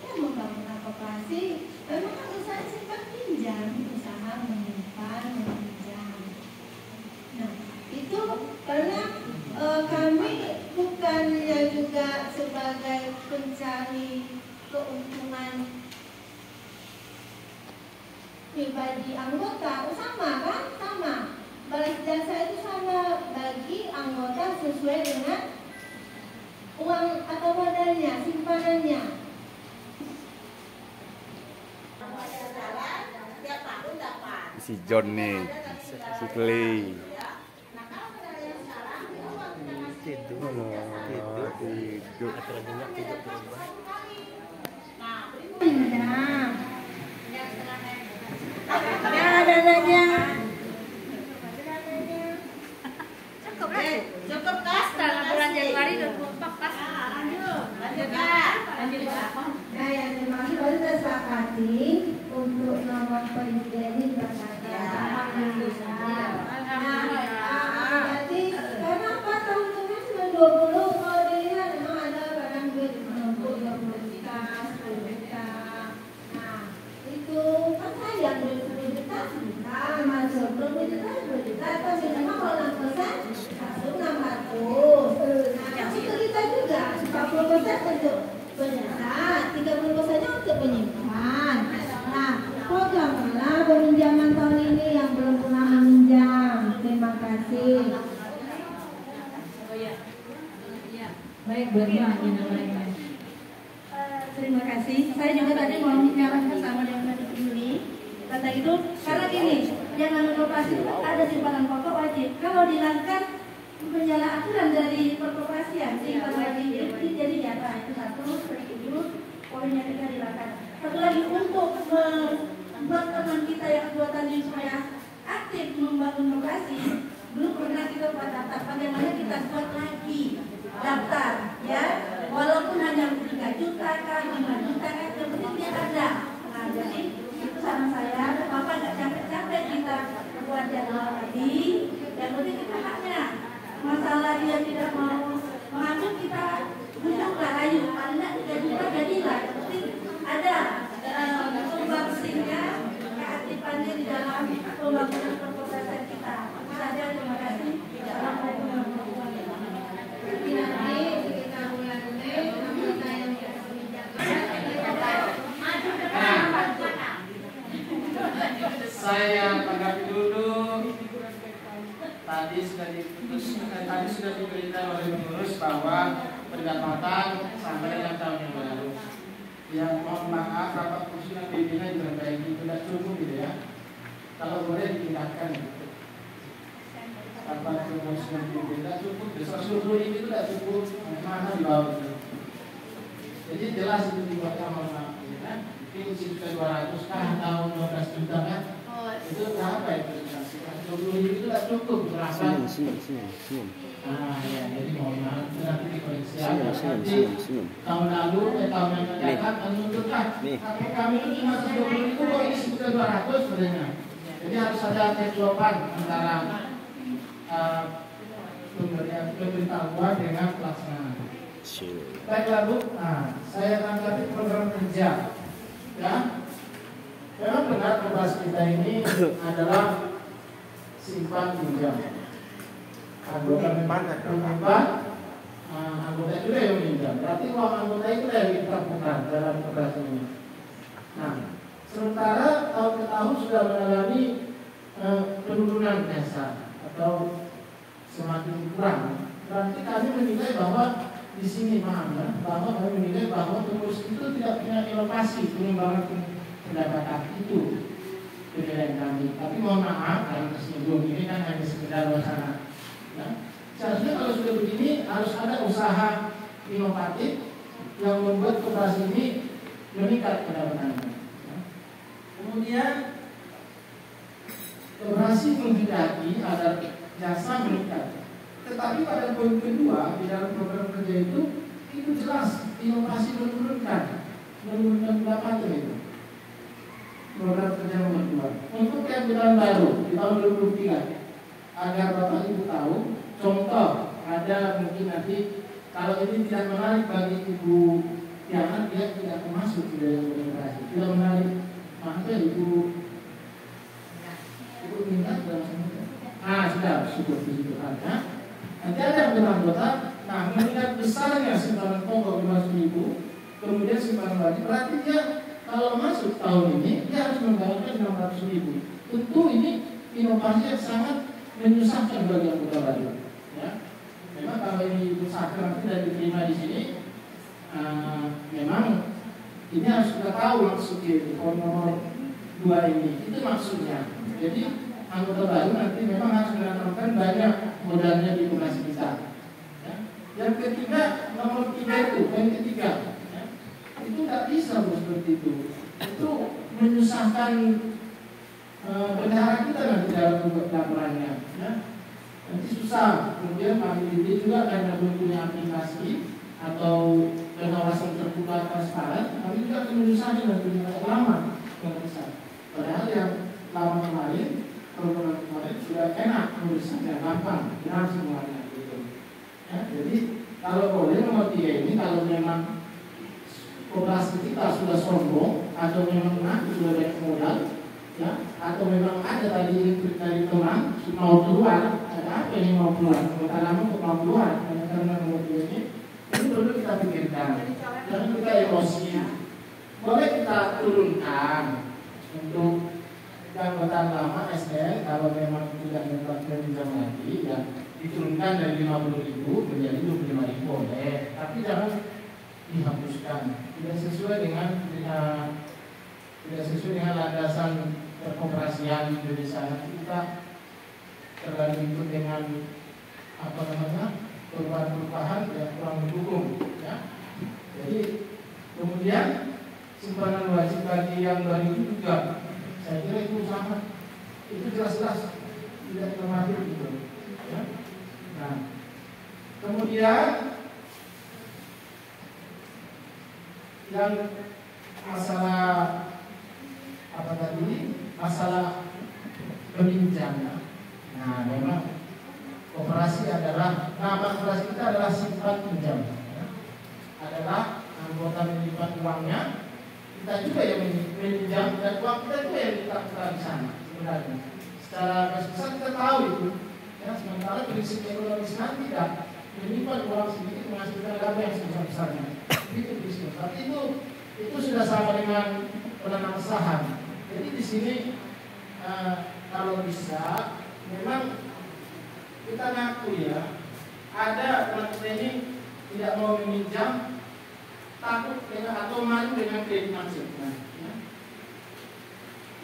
ya membangun koperasi. Memang kan usaha simpan pinjam, usaha menyimpan, meminjam. Nah, itu karena kami bukannya juga sebagai pencari keuntungan cuman pribadi anggota, sama kan? Sama. Balas jasa itu sama bagi anggota sesuai dengan uang atau modalnya, simpanannya. Si John nih, si Clay. Tidur. Ya, dadanya. Cukup kas, bulan Januari 24 kas. Lanjut Kak. Nah, yang terima kasih baru kita sepakati untuk nomor perizinan ini berkata. Jadi karena apa tahun-tahunnya cuma 20, kalau dilihat memang ada barang duit menumpuk 20 juta, 10 juta. Nah, itu kan sayang duit 10 juta, masuk 20 juta, 10 juta, atau minimal kalau 6% masuk 600. Nah, itu kita juga 40% untuk berjasa, 30%-nya untuk penyimpan. Nah, programlah peminjaman tahun ini yang belum pernah meminjam. Terima kasih. Baik, bagaimana namanya? Terima kasih. Saya juga tadi mau menyarankan sama dengan peduli. Kata itu, karena gini, jangan beroperasi itu ada simpanan pokok wajib. Kalau dilanggar menjalan aturan dari perkoperasian, simpan wajib jadi nyata itu satu, setuju. Poinnya kita dilanggar. Satu lagi untuk membuat teman kita yang kedua tadi supaya aktif membangun koperasi, belum pernah kita buat daftar. Bagaimana kita buat lagi daftar, ya? Walaupun hanya 3 juta kan, 5 juta kan, yang penting dia ada. Nah, jadi itu sama saya, Bapak nggak capek-capek kita buat jadwal lagi. Yang penting kita haknya. Masalah dia tidak mau mengambil, kita bujukan, ayo paling nggak 3 juta jadilah. Yang penting ada pembangunannya, keaktifannya di dalam pembangunan perkoperasian kita. Itu saja, terima kasih. Assalamualaikum warahmatullahi wabarakatuh. Saya tanggapi dulu. Tadi sudah diberitahu oleh pengurus bahwa pendapatan sampai dengan tahun yang lalu. Ya, mohon maaf, rapat usulan pimpinan diperbaiki, tidak cukup gitu ya. Kalau boleh dipindahkan gitu. Rapat usulan pimpinan tidak cukup, 120 ini tidak cukup, mana di bawah itu. Jadi jelas itu dibuatnya, mohon maaf, ya kan? Mungkin sekitar 200 kan, atau 12 juta kan? Itu berapa itu? 20 itu tidak cukup berapa? Ya, jadi mohon maaf, nanti dikoreksi aja. Nanti tahun lalu, tahun yang mendatang menunjukkan kakek kami itu cuma 120 itu kok ini sekitar 200 sebenarnya. Jadi harus ada kecocokan antara pemberitahuan dengan pelaksanaan. Baiklah Bu, saya tanggapi program kerja. Ya, memang benar tugas kita ini adalah simpan pinjam. Anggota menyimpan, anggota juga yang meminjam. Berarti uang anggota itu yang kita putar dalam operasi ini. Nah, sementara tahun ke tahun sudah mengalami penurunan jasa atau semakin kurang. Berarti kami menilai bahwa di sini bahwa kami menilai bahwa pengurus itu tidak punya inovasi pengembangan pendapatan itu penilaian kami. Tapi mohon maaf karena tersinggung ini kan hanya sekedar wacana. Ya. Seharusnya kalau sudah begini harus ada usaha inovatif yang membuat koperasi ini meningkat pendapatannya. Ya. Kemudian koperasi menghendaki agar jasa meningkat. Tetapi pada poin kedua di dalam program kerja itu jelas inovasi menurunkan pendapatan itu. Program kerja nomor 2 untuk yang tahun baru di tahun 2023 agar Bapak Ibu tahu contoh ada mungkin nanti kalau ini tidak menarik bagi Ibu Tiana dia tidak akan masuk di dalam koperasi tidak menarik maka Ibu minta dalam sudah syukur di situ ada nanti ada yang beranggotan. Nah mengingat besarnya simpanan pokok 500.000 kemudian simpanan wajib, berarti dia kalau masuk tahun ini dia harus membayarkan 600.000. Tentu ini inovasi yang sangat menyusahkan bagi anggota baru. Ya. Memang kalau ini usahakan nanti dan diterima di sini, memang ini harus kita tahu maksudnya nomor 2 ini. Itu maksudnya. Jadi anggota baru nanti memang harus menanamkan banyak modalnya di koperasi kita. Ya. Yang ketiga, nomor 3 itu, yang ketiga, ya, itu tidak bisa seperti itu. Itu menyusahkan bendahara kita nanti dalam laporannya. Ya. Nanti susah. Kemudian kami ini juga karena belum punya aplikasi atau pengawasan terbuka transparan, kami juga akan menyusahkan nanti lama yang besar. Padahal yang lama kemarin, program kemarin sudah enak urusannya, gampang, jelas semuanya gitu. Ya, jadi kalau boleh nomor 3 ini, kalau memang koperasi kita sudah sombong atau memang sudah banyak modal, ya, atau memang ada tadi dari teman mau keluar, ada apa yang mau keluar, kota lama mau keluar, karena nomor 2 ini perlu kita pikirkan, jangan kita emosi. Boleh kita turunkan untuk anggota lama SN kalau memang tidak mendapatkan pinjam lagi, ya diturunkan dari 50.000 menjadi 25.000 boleh, tapi jangan dihapuskan. Tidak sesuai dengan landasan perkoperasian di Indonesia. Kita terlalu ikut dengan perubahan-perubahan yang kurang mendukung. Ya. Jadi kemudian simpanan wajib bagi yang 2000 juga, saya kira itu sangat, itu jelas-jelas tidak termasuk gitu. Ya. Nah, kemudian yang masalah apa tadi? Masalah peminjamnya. Nah, memang koperasi adalah, nama koperasi kita adalah simpan pinjam. Ya. Adalah anggota menyimpan uangnya, kita juga yang meminjam, dan uang kita juga yang kita putar di sana sebenarnya. Secara besar kita tahu itu. Ya, sementara prinsip ekonomis nanti tidak menyimpan uang sedikit menghasilkan laba yang sebesar-besarnya. Itu prinsip. Tapi itu sudah sama dengan penanam saham. Jadi di sini kalau bisa memang kita ngaku ya, ada orang ini tidak mau meminjam, takut dengan atau malu dengan kredit macet.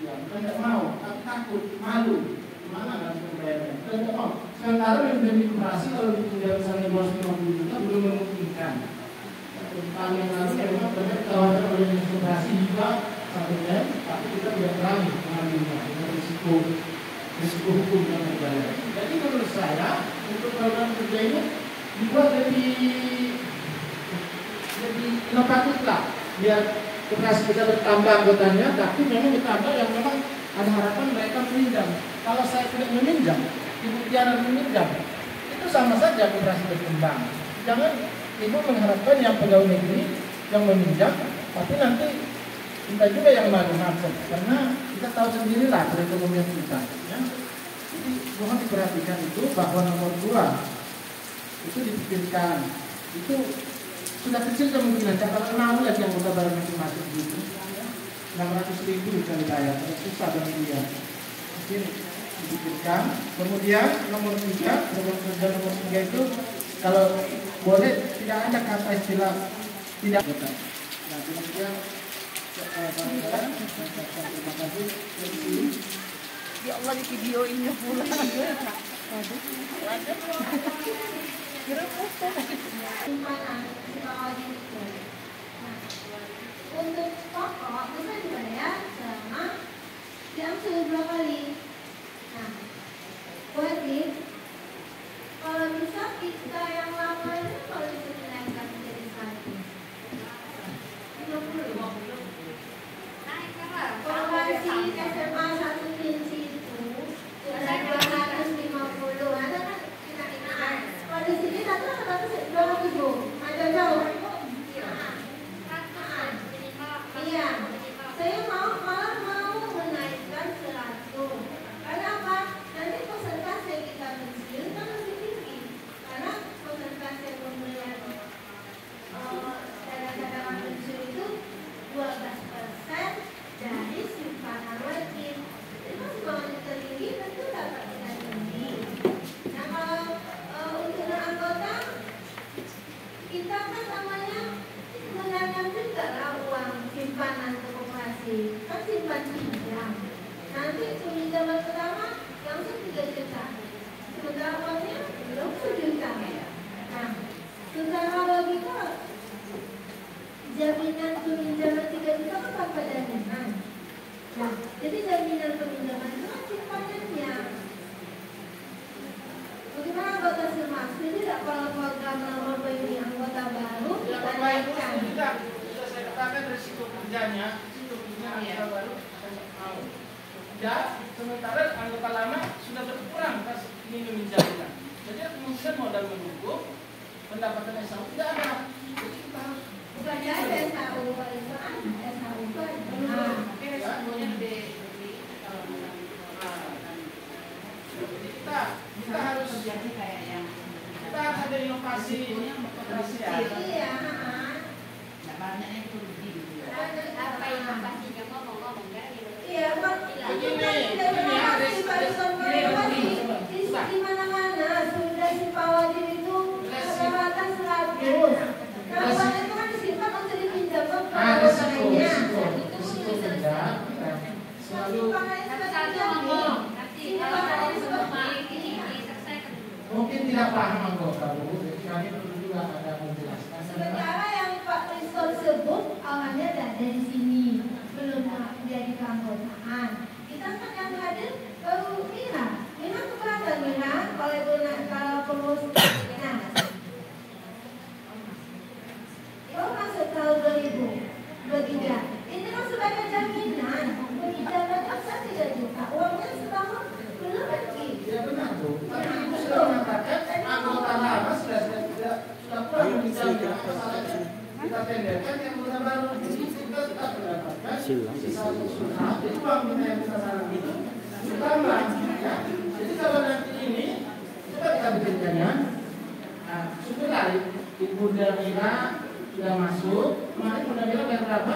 Ya, bukan tidak mau, tapi takut, malu. Gimana nanti membayarnya? Bukan tidak mau. Sementara menjadi koperasi kalau ditinggal misalnya 250 juta belum memungkinkan. Tahun yang lalu memang banyak tawaran oleh koperasi juga sampai tapi kita tidak berani mengambilnya dengan risiko hukum yang berjalan. Jadi menurut saya untuk program kerja ini dibuat lebih inovatif lah, biar koperasi kita bertambah anggotanya, tapi memang bertambah yang memang ada harapan mereka meminjam. Kalau saya tidak meminjam, ibu Tiara meminjam, itu sama saja koperasi berkembang. Jangan ibu mengharapkan yang pegawai negeri yang meminjam, tapi nanti kita juga yang malu macet, karena kita tahu sendirilah perekonomian kita. Ya. Jadi mohon diperhatikan itu bahwa nomor 2 itu dipikirkan, itu sudah kecil kemungkinan kalau 6 lagi yang udah barang masuk gitu, 600.000 bisa dibayar, susah bagi dia. Mungkin dipikirkan. Kemudian nomor 3, program kerja nomor 3 itu kalau boleh tidak ada kata istilah tidak. Nah, kemudian terima kasih. Ya Allah, di videoinnya pula. Untuk pokok bisa dibayar selama diangsur 2 kali. Nah, wajib kalau bisa kita yang lama ini kalau bisa dinaikkan menjadi 150. Kalau masih SMA 1 Pinsi itu sudah 250, ada kan kita-kitaan. Kalau di sini 200 ada jauh. Iya, saya malah mau menaikkan 100. tidak, sementara anggota lama sudah berkurang kas ini meminjamkan. Jadi kemungkinan modal mendukung pendapatan SHU tidak ada. Jadi kita harus bukannya ada SHU, SHU mungkin SHU-nya lebih kita harus jadi kayak yang kita harus ada inovasi koperasian. Iya. Nggak banyaknya itu gitu. Apa inovasinya ngomong-ngomong kan? Iya, Pak. Di mana-mana sudah Sipawadir itu rata-rata 100. Kalau itu kan disimpan untuk dipinjamkan ke anggota lainnya. Mungkin tidak paham anggota Bu, jadi kami perlu juga ada menjelaskan. Sementara yang Pak Kriston sebut awalnya dari sini, belum menjadi keanggotaan. Kita kan yang hadir baru Mira keberatan Mira kalau pengurus. Nah, baru masuk tahun 2023. Ini kan sebagai jaminan penginjaman kan 3 juta, uangnya setahun belum lagi. Ya benar Bu, tapi Ibu sudah mengatakan anggota lama sudah kurang meminjamkan, masalahnya kita tenderkan yang anggota baru. Jadi kita tetap mendapatkan sisa usaha, jadi uang kita yang kita sarang itu bertambah. Ya. Jadi kalau nanti ini coba kita bekerjanya, nah syukurlah Ibu Damira sudah masuk, kemarin Ibu Damira bayar berapa?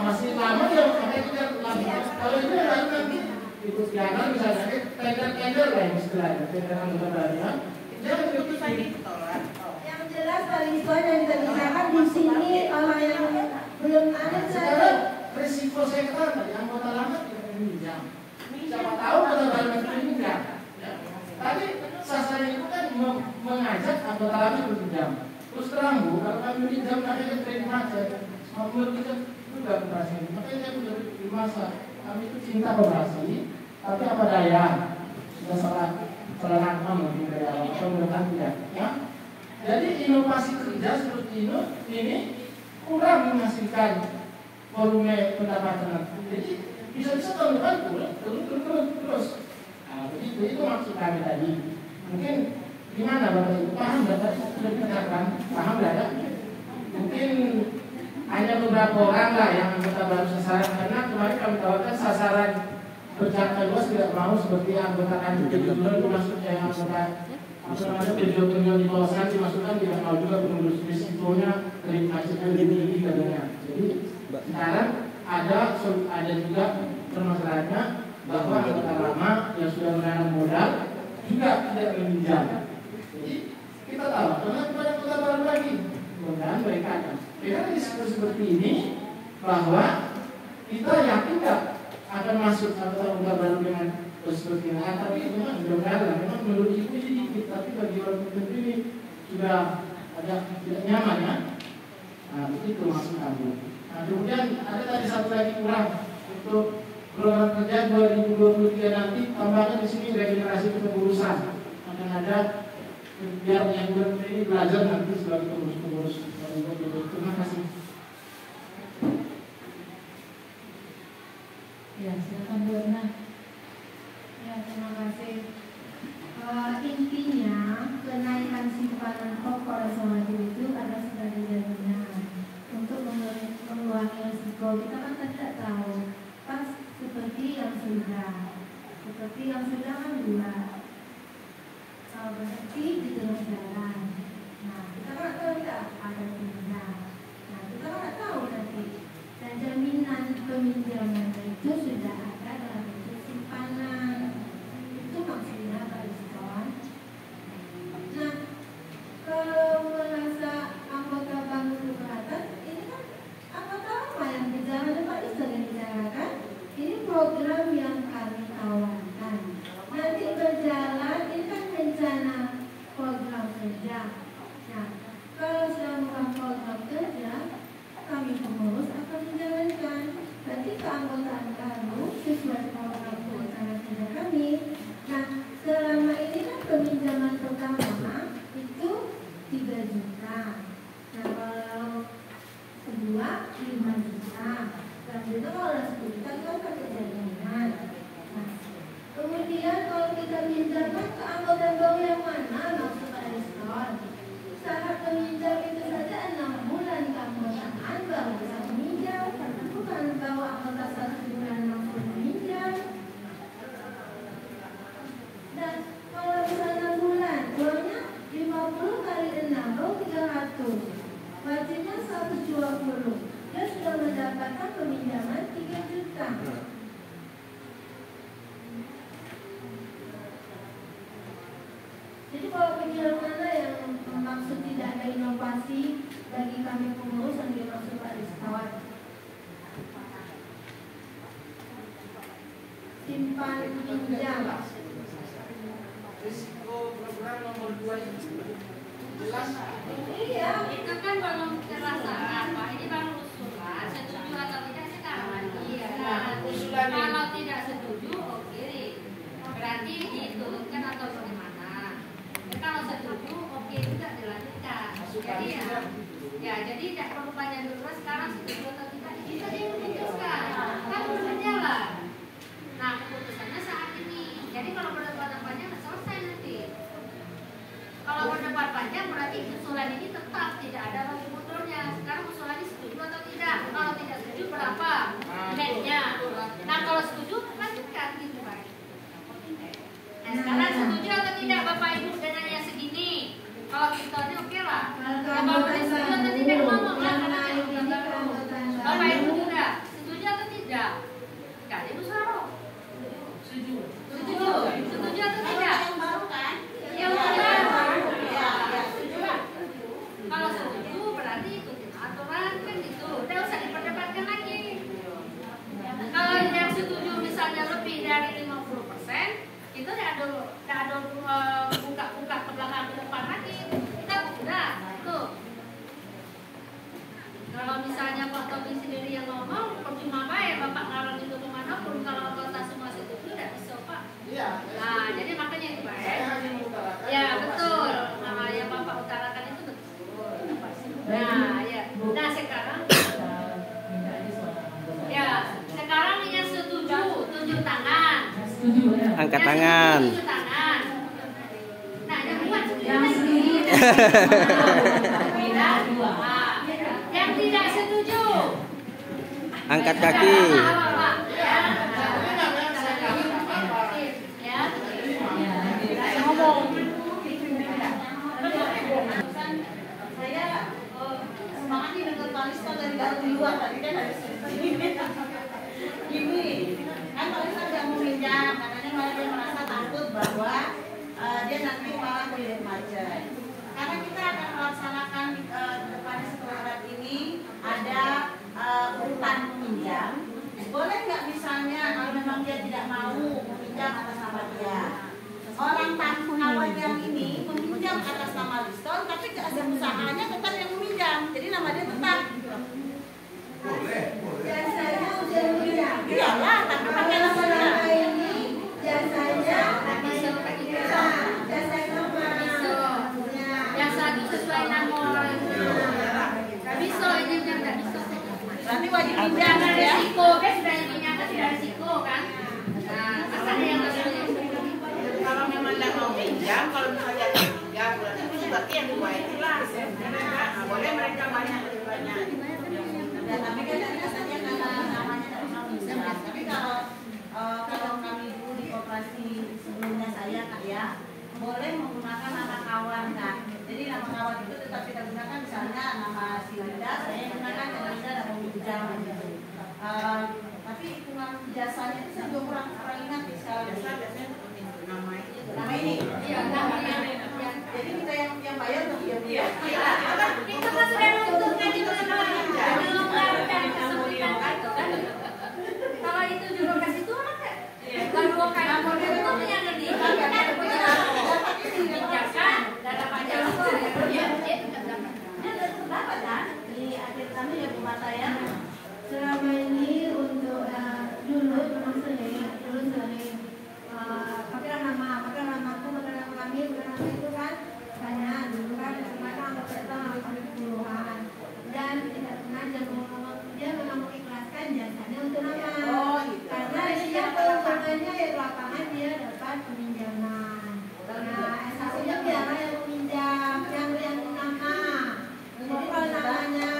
Masih lama ya, makanya kita lama. Kalau itu baru nanti ikut jalan misalnya, tender lah yang istilahnya, tender anggota baru. Jangan begitu lagi. Yang jelas Pak Rizwan yang kita bicarakan di sini orang yang belum ada sekarang risiko saya katakan tadi anggota lama tidak meminjam. Siapa tahu anggota baru nanti meminjam. Tadi sasaran itu kan mengajak anggota lama meminjam. Terus terang Bu, kalau kami meminjam namanya kredit macet, menurut kita juga koperasi. Makanya saya sudah di masa kami itu cinta koperasi, tapi apa daya sudah salah langkah mungkin dari awal, mudah-mudahan tidak. Ya. Jadi inovasi kerja seperti ini kurang menghasilkan volume pendapatan. Jadi bisa-bisa tahun depan turun terus. Nah, begitu itu maksud kami tadi. Mungkin gimana Bapak Ibu paham Bapak sudah dikatakan paham nggak ya? Mungkin hanya beberapa orang lah yang anggota baru sasaran karena kemarin kami tawarkan sasaran berjangka luas tidak mau seperti anggota kami itu maksudnya yang anggota penjual di bawah sana dimasukkan tidak mau juga pengurus risikonya kredit macetnya lebih tinggi katanya. Jadi sekarang ada juga permasalahannya bahwa anggota lama yang sudah menanam modal juga tidak meminjam. Jadi kita tahu karena kepada anggota baru lagi mudah-mudahan mereka akan. Dengan diskusi seperti ini bahwa kita yakin nggak akan masuk anggota baru dengan seperti ini. Tapi memang mudah-mudahan memang menurut Ibu ini dikit, tapi bagi orang tertentu ini sudah agak tidak nyaman ya. Nah begitu maksud kami. Nah kemudian ada tadi satu lagi kurang untuk program kerja 2023 nanti tambahkan di sini regenerasi kepengurusan akan ada biar yang ini belajar nanti sebagai pengurus-pengurus. Terima kasih. Ya, silakan Bu Erna. Ya, terima kasih. Intinya kenaikan simpanan pokok resolusi itu ada sebagai jaminan untuk mengurangi risiko. Kita kan tidak tahu pas seperti yang sudah kan bulat. Berarti di tengah jalan. Nah, kita kan tahu tidak ada pindah. Nah, kita kan tahu nanti. Dan jaminan peminjaman itu sudah ada dalam bentuk simpanan. Itu maksudnya Pak Rizwan. Nah, kalau merasa anggota bank keberatan, ini kan anggota lama yang bicara, Pak Rizwan yang bicarakan. Ini program yang kami tawarkan. Nanti berjalan, ini kan rencana program kerja. Nah, kalau sudah membuat program kerja, kami pengurus akan menjalankan. Berarti keanggotaan baru sesuai program rencana kerja kami. Nah, selama ini kan peminjaman pertama itu 3 juta. Nah, kalau kedua 5 juta. Dan juga kalau 10 inovasi bagi kami pengurus yang dimaksud Pak Rizkawan. Simpan pinjam. Risiko program nomor 2 ini jelas. Iya, itu kan belum terasa apa. Ini baru usulan, setuju atau tidak sekarang lagi. Ya. Kalau tidak setuju, oke. Berarti diturunkan atau bagaimana? Kalau setuju, oke juga dilanjutkan. Jadi jadi tidak perlu panjang dulu. Sekarang setuju atau tidak, kita diputuskan. Kan belum berjalan. Nah, keputusannya saat ini. Jadi kalau perdebatan panjang selesai nanti. Kalau berdebat panjang berarti usulan ini tetap tidak ada lagi mundurnya. Sekarang usulannya setuju atau tidak? Kalau tidak setuju berapa netnya? Nah kalau setuju lanjutkan gitu Pak. Nah sekarang setuju atau tidak Bapak Ibu dengan yang segini? Kalau kita ini oke lah. Bapak Ibu setuju atau tidak ngomong lah karena Bapak Ibu juga setuju atau tidak? Kali Ibu Suara. Setuju. Setuju atau tidak? Yang baru kan? Ya udah. Kalau setuju berarti ikutin aturan kan gitu. Udah usah diperdebatkan lagi. Kalau yang setuju misalnya lebih dari 50%, itu udah ada buka ke belakang ke depan lagi. Kita udah tuh. Kalau misalnya Pak Tommy sendiri yang ngomong, percuma bayar Bapak ngarang itu kemanapun. Kalau anggota semua setuju udah bisa Pak. Iya. Nah jadi makanya itu Pak. Ya betul. Nah yang Bapak utarakan itu betul. Nah, ya. Nah sekarang, sekarang yang setuju tunjuk tangan. Angkat tangan. Tunjuk tangan. Nah, yang buat yang tidak setuju. Angkat kaki. Semangat nih dengan Pak Rizka dari luar tadi kan dari sini. Gini, kan Pak Rizka nggak mau pinjam, katanya malah dia merasa takut bahwa dia nanti malah kredit macet. Karena kita akan melaksanakan depannya setelah rapat ini ada urutan meminjam. Boleh nggak misalnya kalau memang dia tidak mau meminjam atas nama dia, orang kawan yang ini meminjam atas nama Liston, tapi keasal usahanya tetap yang meminjam, jadi nama dia tetap. Boleh. Jasanya udah meminjam. Iyalah, tapi pakai nama dia. Ini jasanya yang satu sesuai nama orang itu. Gak bisa ini yang gak bisa. Berarti wajib pinjam Ada ya. risiko kan sudah dinyatakan tidak risiko kan. Nah, asal yang Kalau memang tidak mau pinjam, kalau misalnya pinjam, berarti itu berarti yang dua itu lah. Boleh mereka banyak lebih banyak. Ya, tapi kan dari asalnya namanya dari mau pinjam. Tapi kalau kami dulu di koperasi sebelumnya saya Kak ya, boleh menggunakan nama kawan Kak. Jadi nama kawan itu tetap kita gunakan, misalnya nama si Linda, saya gunakan nama Linda dan mau pinjam gitu. Tapi hitungan jasanya itu saya kurang ingat nih sekali. Biasanya nama ini. Iya, namanya. Jadi kita yang bayar untuk dia. Itu kan sudah nuntutkan itu namanya. Kalau itu juga kasih turun kan? Kalau dua kali model itu punya gede. Pinjakan dana pajak itu ya dapat kan di akhir kami ya Bu Mata ya. Selama ini untuk dulu memang sering pakai nama kami, itu kan karena dulu kan kemarin anggota itu puluhan dan tidak pernah dia memang mengikhlaskan jasanya untuk nama. Karena dia keuntungannya di lapangan dia dapat peminjaman. Nah, satunya biar yang meminjam, yang nama. Jadi kalau namanya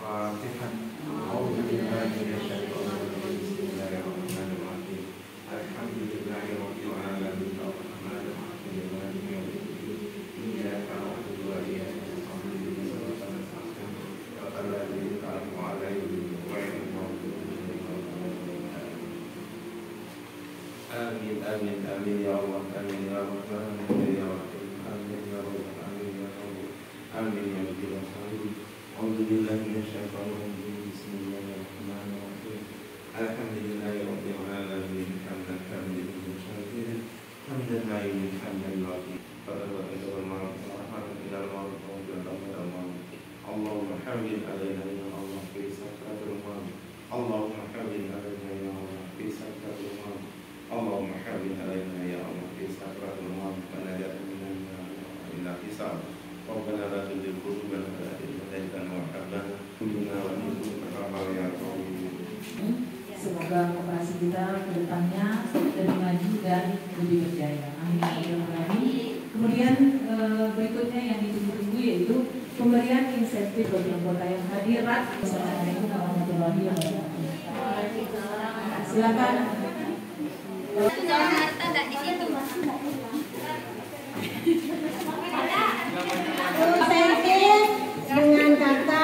Al-Fatihah. A'udzubillahi minasyaitonir rajim. Bismillahirrahmanirrahim. Alhamdulillahi rabbil alamin. Arrahmanir rahim. Maliki yaumiddin. Iyyaka na'budu wa iyyaka nasta'in. Ihdinas siratal ladzina an'amta 'alaihim ghairil maghdubi 'alaihim. Amin amin amin ya Allah, amin ya Rahman, amin ya Rahim, amin ya Rabbal alamin ya Rabbal amin ya Rabbil alamin. A'udzubillahi minasyaitonir rajim. Bismillahirrahmanirrahim. Alhamdulillahi rabbil alamin. Hamdan kamilan wa syakiran. Hamdan ma'inan hamdan latif. Allahumma hawwin alaina ya Allah fi sakratil maut. Allahumma hawwin alaina ya Allah fi sakratil maut. Allahumma hawwin alaina ya Allah fi sakratil maut. Wa najatna minan nar illa hisab. Rabbana la tuzigh qulubana ba'da idh hadaytana wa hab lana min ladunka rahmatan ya Rabbi. Semoga koperasi kita ke depannya lebih maju dan lebih berjaya. Amin. Kemudian berikutnya yang ditunggu-tunggu yaitu pemberian insentif bagi anggota yang hadirat. Assalamualaikum warahmatullahi wabarakatuh. Silakan. Insentif dengan kata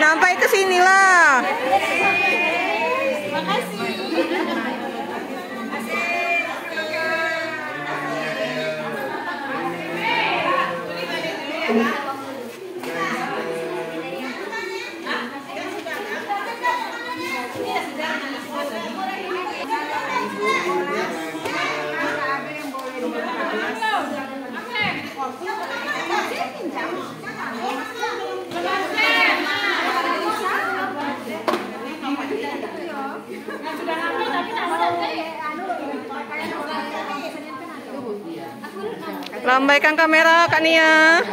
Sampai ke sinilah. Lambaikan kamera Kak Nia.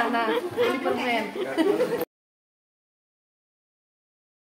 Nah, ini permen.